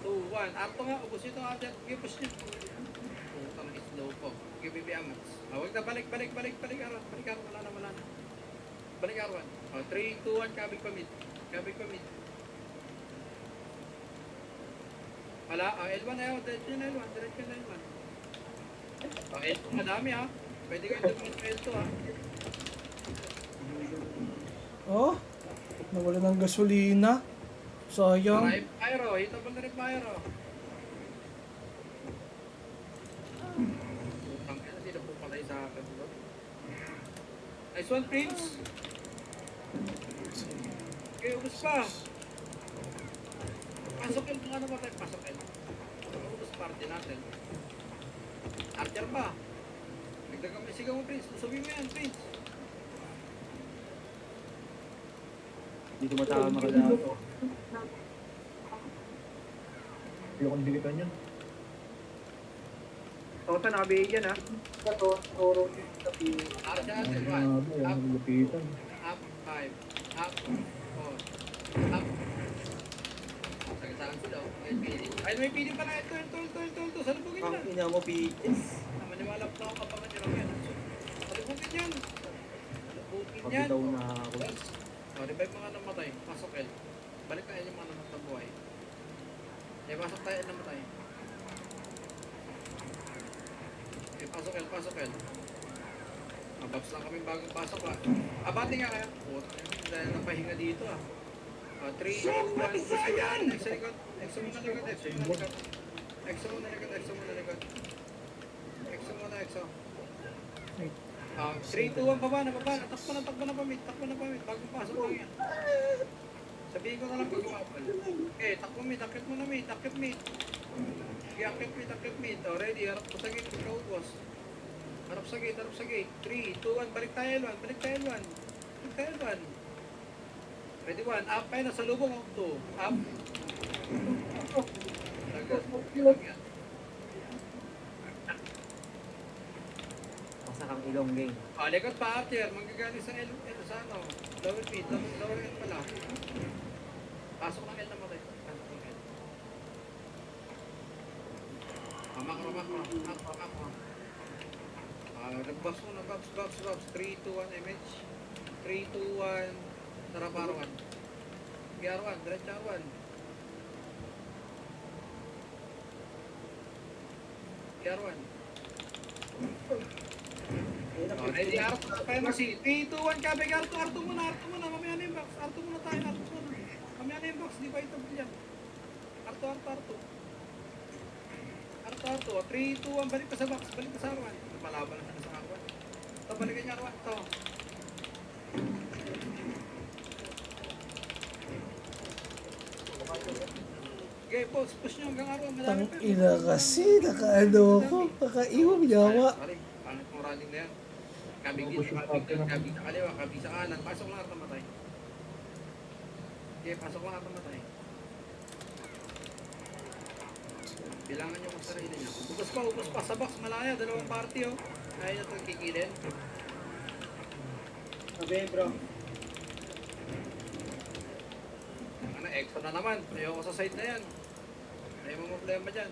2, 1. Arto nga, ubos ito nga dyan. Okay, push nyo. Putang slow po. Okay, baby amats. Huwag na, balik. Arwan. Balik Arwan, wala na. Balik Arwan. 3, 2, 1, kabig pa mid. Wala, L1 na yun. Diretso na L1. L2, madami ha. Pwede kayo tumingin sa L2 ha. Oh, nawala ng gasolina. Sayang. Pyro, hitable na rin Pyro. Putang ina, hindi na po patay sa akin. Nice one, Prince. Okay, ubus pa. Pasok yun kung ano ba tayo. Pasok yun. Ubus party natin. Archer pa. Nagdagang may sigaw mo, Prince. Usapin mo yan, Prince. Hindi ko matama ka dato. Ayokong dilitan yun. Tota naka-BA dyan ha. Archer, 1. Grabe, Up, ang lupitan. up, 5. Up, 4. Up. Sagasaan sila. May PD. Ay, may PD pa na. Ito. Salubugin Ang nila. ina mo, Pites. Maniwala po ako kapag nyo yan. Salubugin yan. Salubugin yan. Pagkitaw na ako. Revive mga namatay. Pasok L. Balik tayo yung mga namatay buhay. Pasok tayo L namatay. Pasok L. Babs lang kami bagong pasok ha. Abati nga kaya. Puta, dahil napahinga dito ha. 3, 2, 1, push ko yan! Exo likod. Exo muna likod. Exo muna likod. 3, 2, 1, baba na. Takbo na pamit. Bagong pasok lang yan. Sabihin ko na lang pag umapal. Okay, takbo mid. Akit mo na mid. Akit mid. Ready, harap ko sa gate. Ikaw, boss. Harap sa gate. 3, 2, 1. Balik tayo L1. Ready, 1. Up tayo na sa lubong. 2. Up. Lagas. Yan. Masakang ilong game. Likod pa, Archer. Manggagaling sa L sa ano. Lower mid. Lower L pala. Pasok ng L namatay. Hamak. Nag-box muna. Box. 3, 2, 1, MH. 3, 2, 1. Sarap R1. R1. Diretso R1. R1. Ready, R2. Tayo na si 3, 2, 1. Kabig R2 muna. Mamaya na yung box. R2 muna tayo. Mamaya na yung box. Di ba ito yan? R2. 3, 2, 1. Balik ka sa box. Balik ka sa R1. Napalaban na siya sa R1. Ito, balikan niya R1. Ito. Okay, push nyo hanggang R1. Madami Tang pa. ina kasi, nakaano ko. Kakaiwang yawa. Sorry, pangit mo running na yan. Kabig dito, kabig sa kaliwa, kabig sa kanan. Pasok lang at namatay. Okay, pasok lang at namatay. Bilangan nyo kung sarili niya. Ubus pa. Sa box, malaya. Dalawang party, oh. Ayaw na itong kikilin. Sabi, bro. Ano, extra na naman. Ayoko sa side na yan. Ayaw mo problema dyan.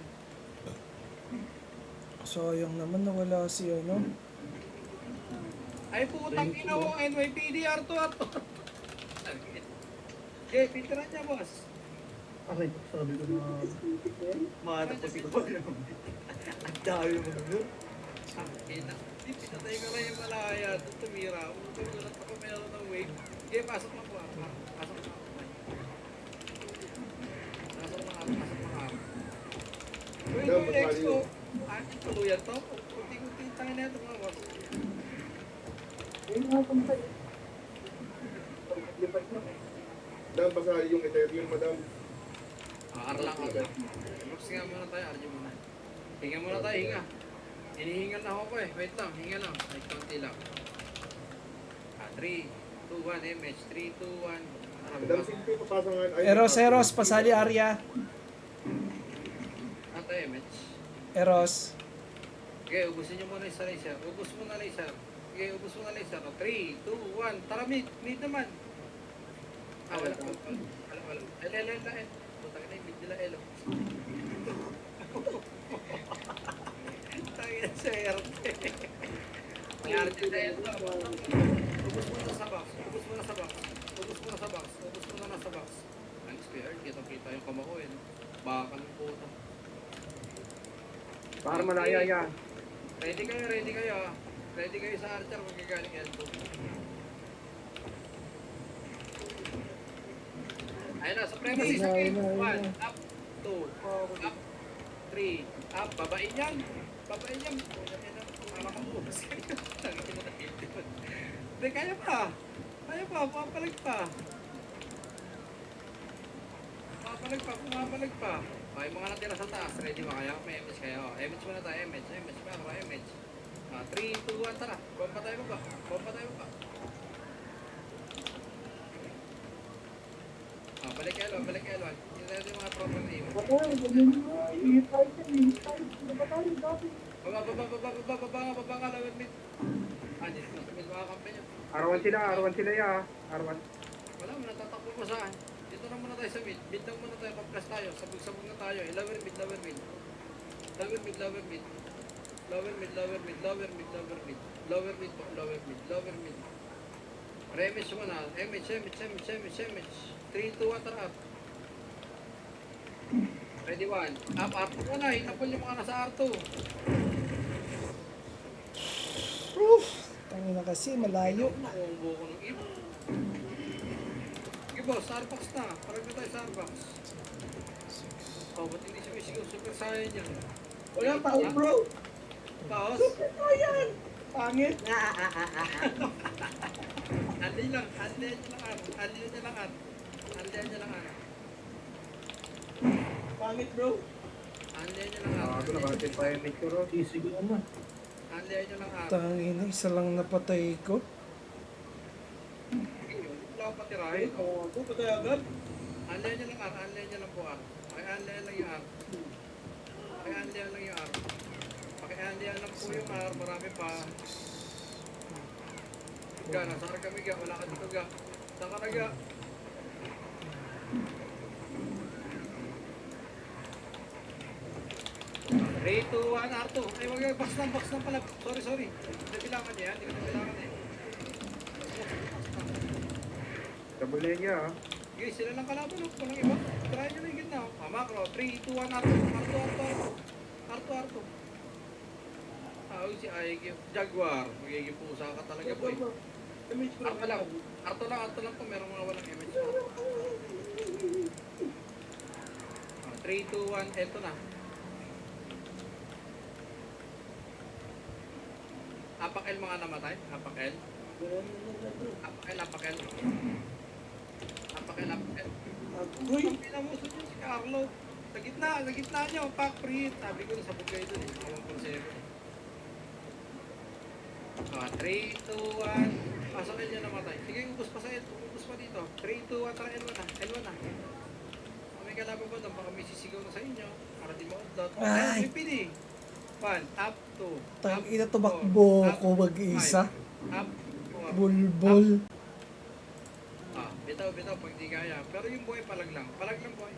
Sayang naman nawala si ano. Ay, putang ina mo. NYPD, R2. Okay, pintiran niya, boss. Aray, sabi ko na. Mahanap ko si Kuya. Ang dami mo nun. Ina. Di pinatay ko na yung malaya. Doon tumira. Umutulat ako meron ng wave. Okay, pasok lang po. Pasok lang ako. Pasok lang ako. Uy, yung ex ko. Akin tuluyan to. Kunti-kunti tayo na ito mga boss. Yun nga kung sa'yo. Lipat na. Madam, pasali yung Ethereum, madam. Arlang. Max nga muna tayo. Arjo muna. Hinga muna tayo, hinga. Hinihingal na ako eh. Wait lang, hinga lang. Ay, konti lang. 3, 2, 1, MH. 3, 2, 1. Madam, simple, papasangan. Eros, pasali Arya. Ata MH. Eros. Okay, ubusin nyo muna yung laser. Ubus mo na laser. Okay, ubus mo na laser. 3, 2, 1. Tara, mid. Mid naman. Wala. Wala. Putang ina, mid nila, elo. Tangin sa erte. Ang arte na ito. Ubus mo na sa box. Ubus mo na sa box. Ubus mo na sa box. Ubus mo na sa box. Ang scared. Kita-kita yung kamao eh. No? Baka ng puta. Para malaya yan. Ready kayo ah. Ready kayo sa archer magagaling L2. Ayun na, sa premises again. 1, up, 2, up, 3, up, babain yan. Babain yan. Makakaubos kayo. Tangin na na-build. Hindi, kaya pa. Papalag pa. Pumapalag pa. Okay, mga natira sa taas. Ready ba kayo? May MH kayo. MH muna tayo. MH. Para MH. 3, 2, 1, tara. Bomba tayo ba? Balik kayo. Hindi natin yung mga proper na iwan. Ako, ganyan mo. I-type yan. I-type. Ano ba tayo dati? Baba ka. Lawin mid. Dito na. Mid makakampi nyo. R1 sila ya. R1. Wala, natatakbo mo saan. Dito na muna tayo sa mid. Mid lang muna tayo. Pag-press tayo. Sabog na tayo. Lower mid. Lower mid. Remis mo na. MH. 3, 2, 1, tara up. Ready 1. Up. Muna. Hinapon yung mga nasa R2. Tangin na kasi, malayo. Nakumbo ko ng iba. Okay boss, Starbucks na. Parang na tayo Starbucks. Ba't hindi sumisigaw? Super Saiyan yan. Wala pa, bro. Paos? Ano yan? Pangit. Andi lang. Andi niya lang. Pangit, bro. Andi niya lang. Ako nakarating pa yung picture. Sisigaw na. Andi niya lang. Tangin na, isa lang napatay ko. Wala ko patirahin. Ako, patay agad. Andi niya lang po R. Pakiandihan lang yung R. Pakiandihan lang po yung R. Marami pa. Ga, nasa kami ga. Wala ka dito ga. Saan ka na ga? Ray 2, 1, R2. Ay, wag box lang pala. Sorry. Hindi bilangan niya. Hindi ko na bilangan eh. Double na niya ah. Okay, sila lang kalaban. Walang iba. Try nyo na yung gitna. Macro. 3, 2, 1, R2. R2. Si Aig. Jaguar. Magiging pusa ka talaga, boy. Damage ko R2 lang. R2 lang po. Merong mga walang image. 3, 2, 1. Eto na. Apak-L mga namatay. Apak-L. Uy, Ang pinamusod yun si Carlo. Sa gitna nyo. Pack free. Sabi ko sa bugay doon. Ewan ko sa 3, 2, 1. Pasok L niya namatay. Sige, ubus pa sa L. Ubus pa dito. 3, 2, 1. Tara L1 na. May kalaban ko doon. Baka may sisigaw na sa inyo. Para di ma-outdot. Ay. Ay, PD. 1, up, 2. Tangin na, tumakbo ko mag-isa. Up, 4. Bulbul. Bitaw pag di kaya. Pero yung buhay palag lang buhay.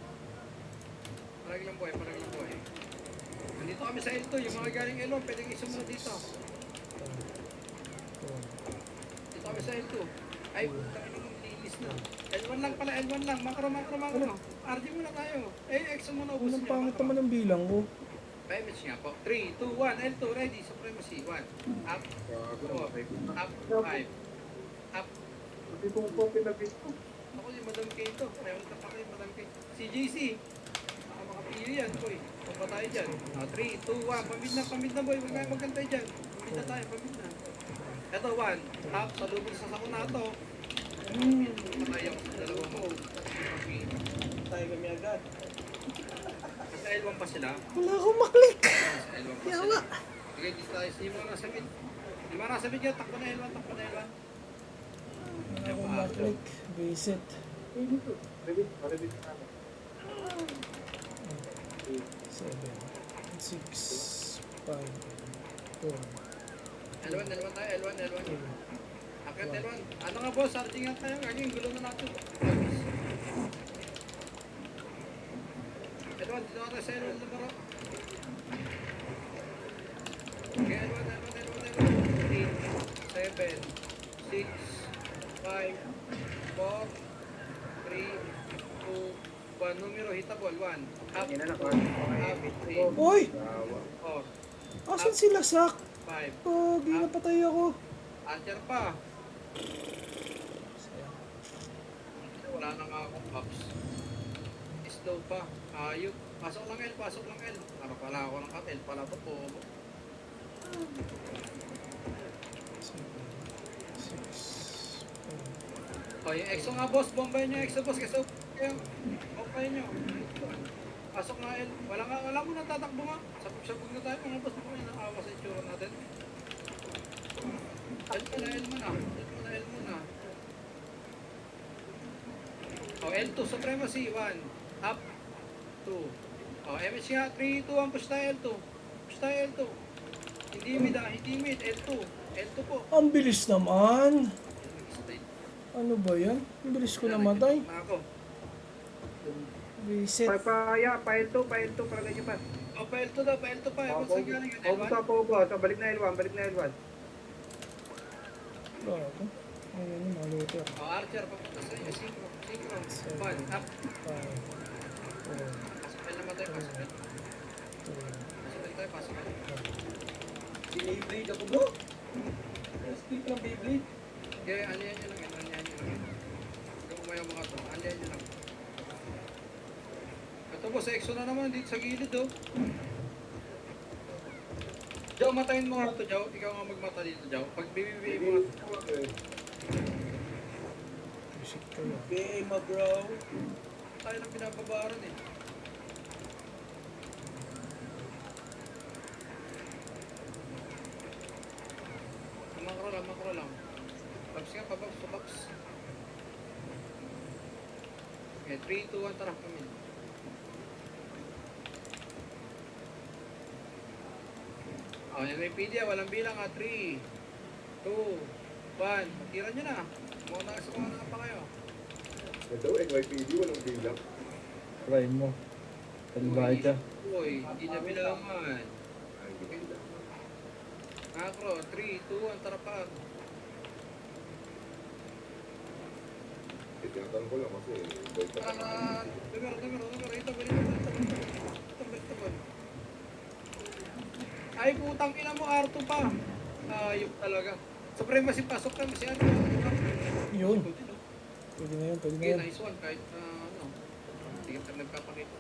Nandito kami sa L2, yung mga galing L1, pwedeng isumunod dito. Dito kami sa L2. Ay, putang ina mong linis Regis na. L1 lang pala, L1 lang. Macro. RG muna tayo. EXO muna, ubus Unang niyo. pangit Macro. naman ang bilang ko. Pa-image nga po. 3, 2, 1, L2, ready. Supremacy. 1, up, 4, up, 5, up. Hindi ko po pinabit ko. Ako yung Madam K ito. Meron ka pa kayo, Madam K. Si JC. Baka makapili yan, boy. Kung pa tayo dyan. 3, 2, 1. Pamid na, boy. Huwag kang tayo dyan. Pamid na tayo, pamid na. Ito, 1. Up, salubog sa sako na ito. Patay ako sa dalawa mo. Okay. Tayo kami agad. Sa L1 pa sila. Wala akong maklik. Sa L1 pa sila. Sige, dito tayo. Hindi mo nasa mid. Hindi mo nasa mid yan. Takbo na L1, takbo na L1. Wala akong maklik. Visit. Revit namin. 7, 6, 5, 4, L1 tayo. L1. Akit L1. Ano nga boss? Sarging nga tayo. Gagawin, gulo na natin. L1, dito ka tayo sa L1 numero. Okay, L1. 8, 7, 6, 5, 4, 3, 2, 1. Numero, hitabol. 1. Up, Yan na lang. 3, Uy! 4, Asan sila, Sak? 5. Pogi, napatay ako. Answer pa. Wala na nga akong ups. Slow pa. Ayok. Pasok lang L. Para pala ako ng katel. Pala po po. 6, 5. O, yung EXO nga boss. Bombayin nyo yung EXO boss. Kasi bombayin nyo. Pasok nga L. Wala mo nang tatakbo nga. Sabog na tayo mga boss. Baka may nakawa sa itsura natin. L muna. O, L2. Supremacy. 1. Up. 2. O, MH nga. 3, 2, 1. Push tayo L2. Hindi mid. L2 po. Ang bilis naman. Ano ba yan? Ang bilis ko namatay. Ako. Reset. File 2, para ganyan pa. O, pa L2 daw. Pa. Ewan sa galing yun. L1. Balik na L1. Bago. Ayun yung mga looter. O, Archer. Papunta sa inyo. Synchro. 1. Up. 5, 4, Pasok naman tayo. 3, Pasok. Si Beyblade ako bro. Speak ng Beyblade. Okay, alihan nyo lang. Huwag umayaw mga to. Alihan nyo lang. Ito po, sa EXO na naman. Dito sa gilid oh. Jow, matayin mo nga ito, Jow. Ikaw nga magmata dito, Jow. Pag BBB mo nga ito. reset kayo. Okay, ma bro. Tayo ng pinapabaran eh. Makro lang. Babs nga, babs. Okay, 3, 2, 1, tara kami. Oh, yung may PD, walang bilang 3, 2, 1. Tira nyo na. Sumama na pa kayo. Ito, NYPD, walang bilang. Try mo. Talibay ka. Uy, hindi na bilangan. Ay, hindi bilang. Macro, 3, 2, 1, tara pa. Tinatanong ko lang kasi, boy pa Numero. Ito. Ay, putang ina mo, R2 pa. Ayop talaga. Supremacy, pasok kami si R2. Yun. Pwede na yun. Okay, nice one. Kahit ano. Hindi ka nagpapakita.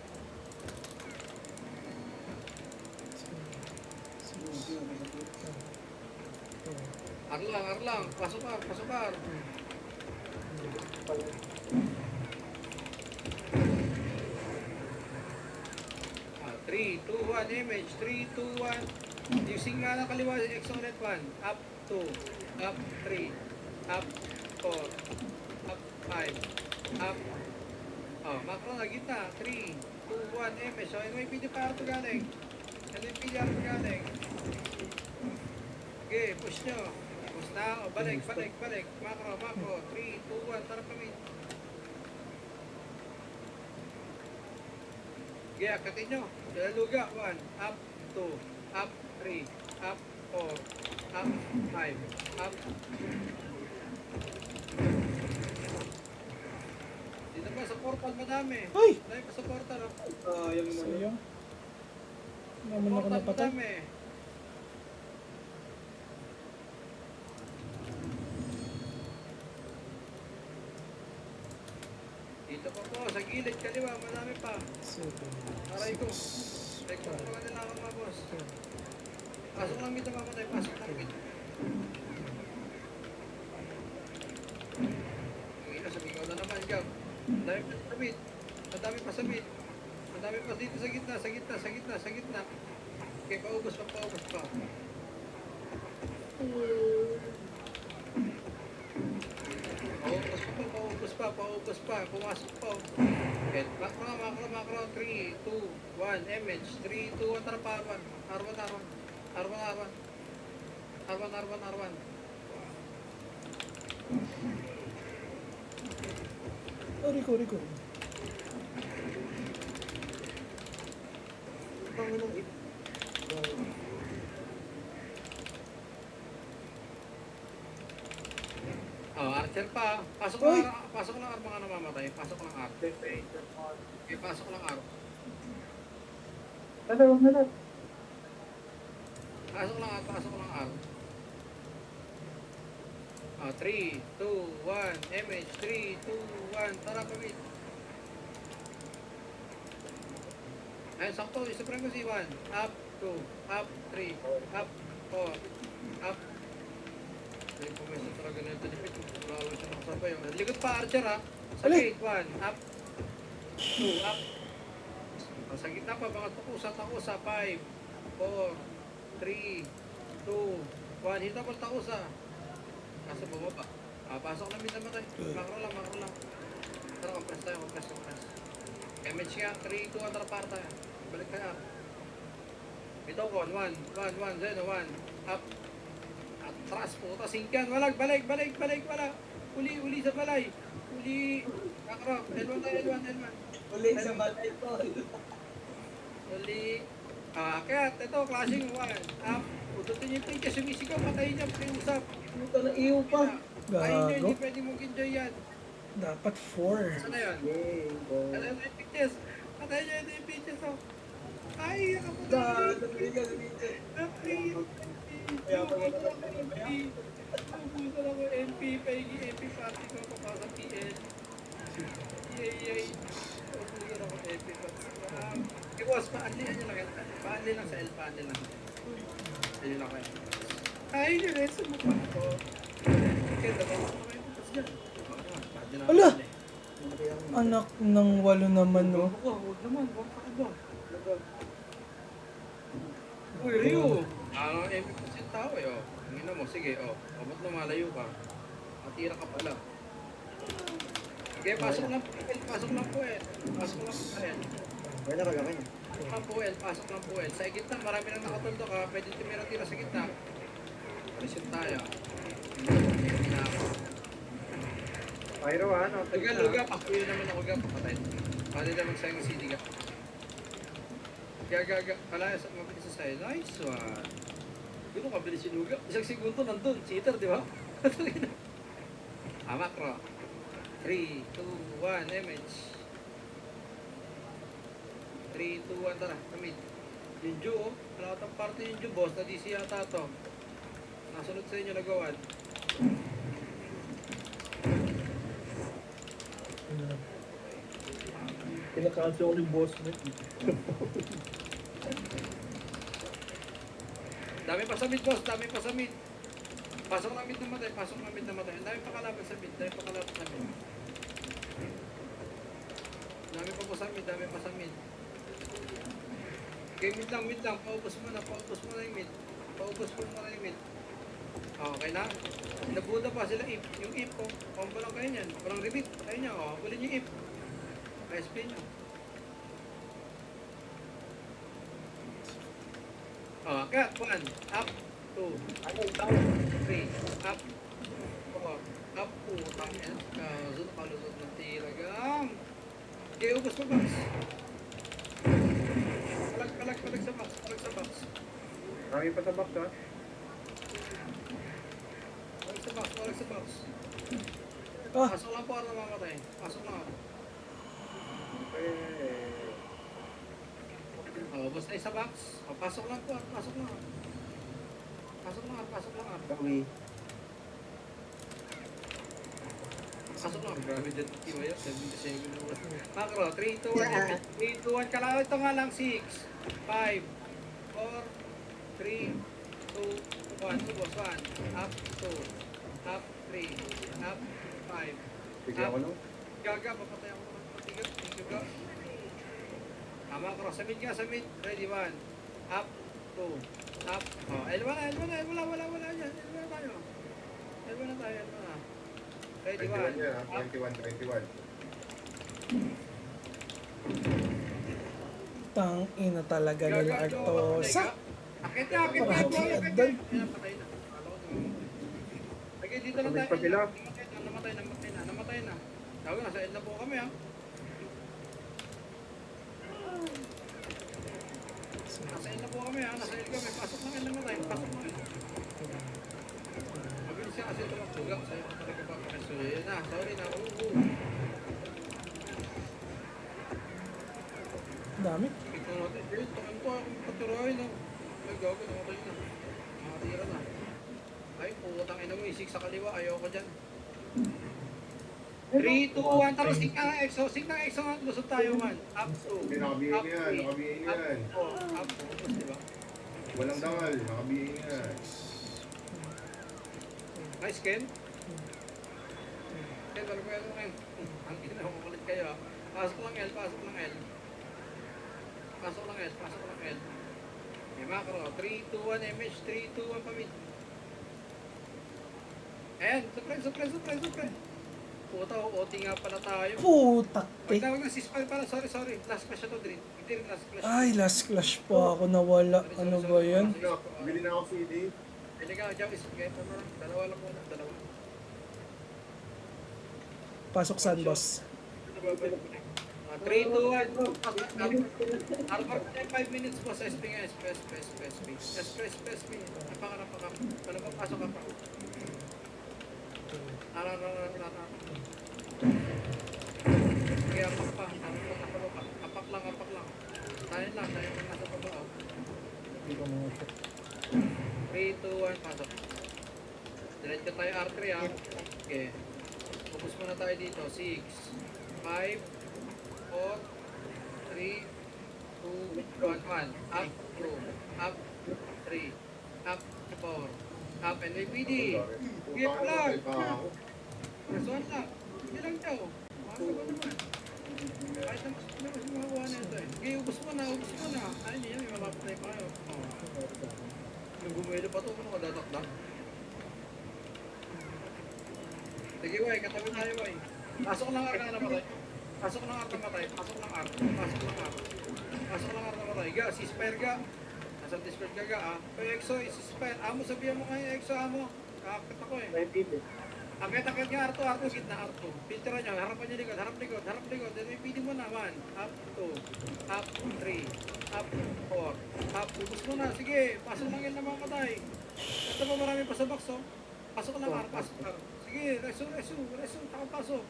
Arlang. Pasok R. 3, 2, 1, image. 3, 2, 1. Using nga ng kaliwa, exonet 1. Up 2. Up 3. Up 4. Up 5. Up. Oh, macro na gitna. 3, 2, 1, image. So, NYPD pa ito galing. Okay, push nyo. Push na. O, balik. Macro. 3, 2, 1. Tara kami. Okay, akatin nyo. Dalaluga. 1. Up. 2. Up. 3. Up. 4. Up. 5. Up. Diba sa portal madami. Ay! Dahil pa sa portal. Oh. Sayang naman. Sayang. Naman ako Portal napatay. madami. Dito pa po, sa gilid, kaliwa, madami pa. 7, Aray ko. Like, kung mga nila ako mga boss. Pasok lang dito mamatay, pasok lang dito. Yung ina, sabi ko na naman, Gab. Ang dami pa sa bit. Ang dami pa sa bit. Ang dami pa dito sa gitna, sa gitna, sa gitna, sa gitna. Okay, paubos pa, paubos pa. Paubos pa, paubos pa, pumasok pa. Okay, makro, 3, 2, 1, image, 3, 2, 1, tara pa, R1, R1, R1, R1, R1, R1, R1, R1. Oh, Rico. Oh, Archer pa. Pasok Uy! lang, pasok lang R mga namamatay. Pasok lang R. Okay, pasok lang R. Huwag na lang. Pasok lang R, pasok lang R. 3, 2, 1, MH, 3, 2, 1, tara pamit. Ayun, sakto, supremacy 1, up, 2, up, 3, up, 4, up. Ay, pumesa talaga na ito ni Pete. Lalo siya nakasabay. Likod pa, Archer ha. Sa Ali! gate, 1, up, 2, up. Sa gitna pa, mga takusa, 5, 4, 3, 2, 1. Hita pa takusa. Kaso bumaba. Pasok na mid naman tayo. Makro lang. Tara, compress tayo, compress. MH nga, 3, 2, tara para tayo. Balik tayo. Ito ko, 1, Zeno, 1, up. Atras po, singkan, walag, balik, wala. Uli sa balay. Uli, makro, L1 tayo, L1. Uli sa balay ko. Uli, akyat, ito, clashing 1, up. Ututin yung pinche, sumisigaw, patayin niya, pre-usap. Puta na iyo pa. Ayun yun, Gago. hindi pwede mong enjoy yan. Dapat 4. Saan na yun? Ano yung pictures? Patay niya ito yung pictures, oh. Ay, ako na. Nabili ka sa picture. Kaya pa naman ako MP. Nabusan ako MP, paigi MP party ko, papasok PL. Yay. Nabusan ako MP party. Iwas, paanlihan nyo lang yan. Paanli lang sa L, paanli lang. Ayun lang kayo. Ay, yun eh, sumukha ko. Okay, dalawa ko kayo. Tapos dyan. Ala! Anak ng 8 naman, no? Huwag naman, huwag ka ba? Uy, Rio! MP kasi yung tao eh, oh. Ang ina mo, sige, oh. Ba't lumalayo ka? Atira ka pala. Sige, pasok lang po, pasok lang po eh. Pasok lang po eh. Pasok lang po eh. Sa gitna, marami nang nakatundo ka. Pwede tumira-tira sa gitna. Resume tayo. Hindi na ako. Pyro ano? Luga, pakuyo naman ako ga, papatay. Pwede naman sa yung CD ka. Gaga, palaya sa mabilis sa side. Nice one. Hindi mo kabilis yung luga. Isang segundo nandun. Cheater, di ba? Makro. 3, 2, 1, MH. 3, 2, 1, tara. Kamid. Yung Ju, oh. Kalakatang party yung Ju, boss. Na-DC yata to. Nasunod sa inyo, nagawan. Kinakansya ko yung boss mo. Dami pa sa mid, boss. Dami pa sa mid. Pasok na mid na matay. Ang dami pa kalaban sa mid. Dami pa po sa mid. Okay, mid lang. Paubos mo na yung mid. Okay na? Nabuda pa sila if. Yung if ko. Combo lang kayo niyan. Walang repeat. Kayo niya, oh. Bulin yung if. ISP nyo. Cut. 1. Up. 2. 3. Up. 4. Up. 2. Tangin. Kalusot ng tiragang. Okay, ubos mo box. Palag sa box. Marami pa sa box ha? Palag sa box. Ah. Pasok lang po ako namamatay. Pasok lang ako. Basta isa box. Pasok lang po, pasok lang. Pasok lang, pasok lang. Gawi. Pasok lang. Grabe dyan. Iba yun, 77 na wala. Macro, 3, 2, 1. 3, 2, 1 ka lang. Ito nga lang, 6, 5, 4, 3, 2, 1. Subos, 1. Up, 2. Up, 3. Up, 5. Bigyan ako no? Gaga, papatay ako naman. Patigat. Thank you, bro. Macro, sa mid ka, sa mid. Ready, 1. Up, 2. Up. Oh, L1 na, L1 na. Wala yan. L1 na tayo. L1 na tayo, L1 na. Ready, 21 1. yan, ha? Up. 21. Tang ina talaga nila Artosa. Akit na, akit na. Parang Akit na. agdan. Patay na. Kala ko naman. Okay, dito lang tayo. Sabit pa sila. Namatay na. Tawag na, sa end na po kami, ha. Nasa end na po kami, ha. Nasa end kami. Pasok lang, end lang tayo. Pasok lang. Mabilis siya kasi ito lang. Tugang sa'yo. Talaga pa. So, yun na. Sorry na. Dami. Ito natin. Yun, takan ko. Akong paturoy, no. Ay, gago. Namatay na. Nakatira na. Ay, putang ina mo. Isik sa kaliwa. Ayoko dyan. 3, 2, 1. Tapos sing ng EXO. Sing ng EXO nga. Lusot tayo, 1. Up, 2. Hindi, nakabihin Up, yan, 3. nakabihin Up, yan. 4. Up, 4. Diba? Walang dangal, nakabihin yan. Nice, Ken. Ken, balik mo yan mo, Ken. Ang ina mo kulit kayo, ha. Pasok lang L, pasok lang L. Pasok lang L, pasok lang L. May macro. 3, 2, 1, MH. 3, 2, 1, pamit. Ayan, supre. Puta, OT nga pala tayo. Putak eh. Wag na, ceasefire pala. Sorry. Last clash na to, Drin. Hindi rin last clash. Ay, last clash pa ako nawala. Ano ba yan? Ano, bili na ako CD. Pwede ka, Jaw, isipagay pa lang. Dalawa lang muna, dalawa. Pasok saan, boss? 3, 2, 1. Arbor na 5 minutes po sa SP nga. SP. Napaka. Ano ba, pasok ka pa. Kaya apak pa. Apak lang. Tayo lang nasa baba. 3, 2, 1, pasok. Diretso tayo R3, ha. Okay. Focus muna tayo dito. 6, 5, 4, 3, 2, 1. Up, 2, up, 3, up, 4, up, NVPD. Sige, plug. Kasuhan lang. Sige lang daw. Masa ba naman? Kahit na mas makuha na ito, eh. Sige, ubos mo na. Ayun yan, may mapapatay pa kayo. Yung bumuelo pa ito, ano ka datakdak? Sige, way, katabi tayo, way. Pasok lang R na namatay. Pasok lang R namatay. Ga, ceasefire ga. Nasa Discord ka ga, ah. Pero EXO, ceasefire. Amo, sabihan mo kayo, EXO, amo. Kakakit ako, eh. Akit nga R2, gitna R2. Filteran nyo, harapan nyo likod. Then may PD mo na, 1, up, 2, up, 3, up, 4, up, ubus mo na. Sige, pasok lang yun na mamatay. Ito pa marami pa sa box, oh. Pasok lang R. Sige, reso, tsaka pasok.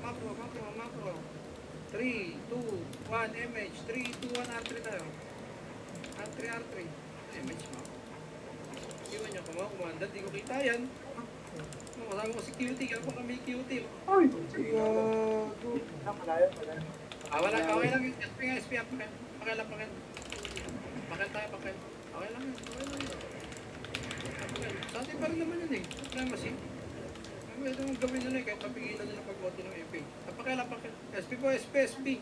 Macro. 3, 2, 1, MH. 3, 2, 1, R3 tayo. R3. MH, macro. Iwan niya kumanda, di ko kita yan. Kasama ko si QT, kaya po kami QT. Ay! Gago. Malayo. Wala, okay lang yung SP, pakil lang. Pakil tayo. Okay lang yun. Sa atin pa rin naman yun, eh. Problema si. Pwede mong gawin yun, eh, kahit mapigilan nyo ng pag-vote ng MP. Pakil. SP po, SP.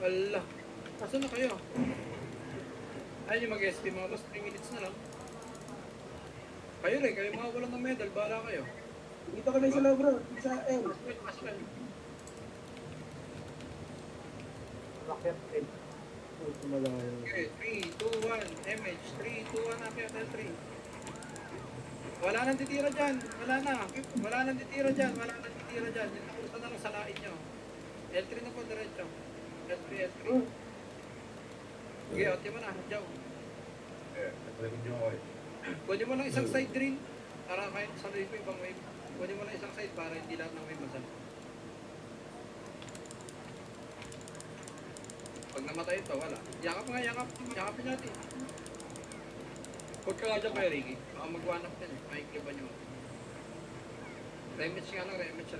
Wala. Kaso na kayo? Ayun yung mag-SP, mga boss, 3 minutes na lang. Kayo mga walang ng medal, bahala kayo. Dito kami sa loob, bro. Sa L. Pasok. Rakyat eh. Okay, 3, 2, 1, MH, 3, 2, 1, akyat L3. Wala nang titira dyan. Yung nakusa na lang salain nyo. L3 na po, diretso. L3. Okay, otin mo na, Jow. Nagpalagod nyo ako eh. Pwede mo lang isang side drain para kahit sa wave ko ibang wave. Pwede mo lang isang side para hindi lahat ng wave masal. Pag namatay ito, wala. Yakap nga, yakap. Yakapin natin. Huwag ka nga dyan kay Ricky. Baka mag-one up din eh. Makikliban nyo. Rematch nga lang, rematch.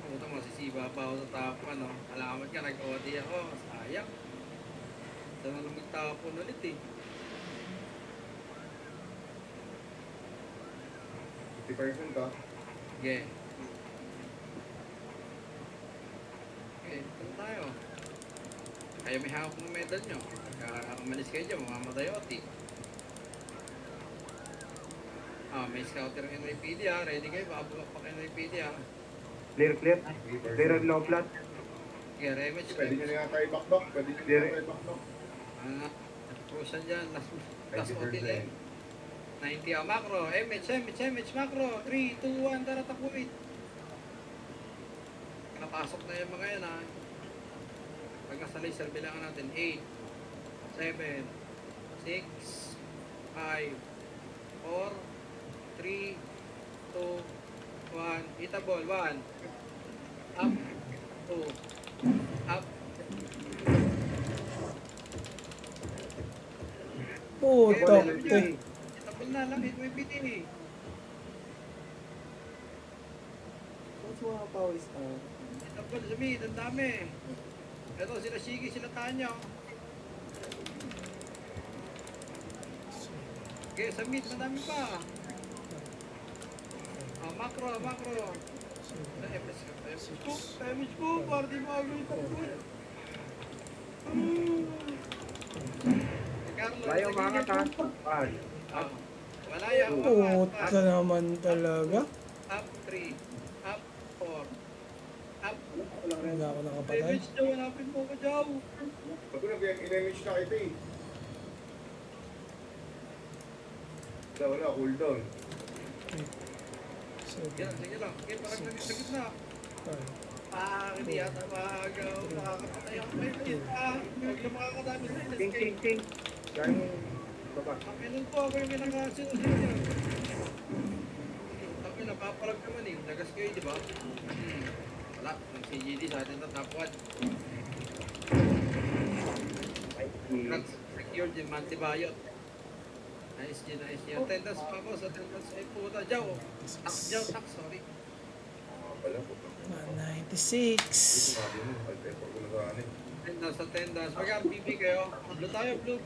Puta mo, sisiba pa ako sa tapon, no? Alamat ka, nag-OD ako. Sayang. Saan na lang magtapon ulit eh. 50% ka. Sige. Okay, punta tayo. Kaya may hawak ng medal nyo. Pagka umalis kayo dyan, mamamatay oti. May scouter ng NYPD ha. Ready kayo, baka bulak pa kayo ng NYPD ha. Clear. Clear ang low flat. Sige, rematch. Pwede nyo na yata i-backdock. Pwede nyo na yata i-backdock. Pusan dyan, last OT lang. 90 macro. MH, macro. 3, 2, 1, tara tapuin. Nakapasok na yung mga yan ha. Pag nasa laser, bilangan natin. 8, 7, 6, 5, 4, 3, 2, 1. Itabol. 1. Up. 2. Up. Puta. Itabol na lang. May biti. Kung sa mga pawis Itabol sa mid. Ang dami. Ito, sila Shigi, sila Tanya. Okay, sa mid. Madami pa. Macro. Damage po. Para di makagawin tapuin. Carlo, Layo mga ka. 1. Malaya. Puta naman talaga. Up 3. Up 4. Up. Hindi ako nakapatay. Damage daw. Hanapin mo ko daw. Pag in-image na kita eh. Wala, cooldown. Sige lang. Okay, parang sa gitna. Hindi yata magaw. Nakakapatay ako kayo. Huwag na makakadami sa ilas. Ting. Yan baba. Ang ilan po ako yung pinakasunod niya. Ang ina, papalag naman eh. Nagas kayo, di ba? Wala. Ang CGD sa atin na top 1. Congrats. Secured yung Mantibayot. Nice yun. Attendance pa ako sa attendance. Ay puta. Jaw. Tax, sorry. Pala po. 196. Sabi mo, alpepo ko nag-ano eh. Attendance. Mag-RPP kayo. Blue tayo. Blue.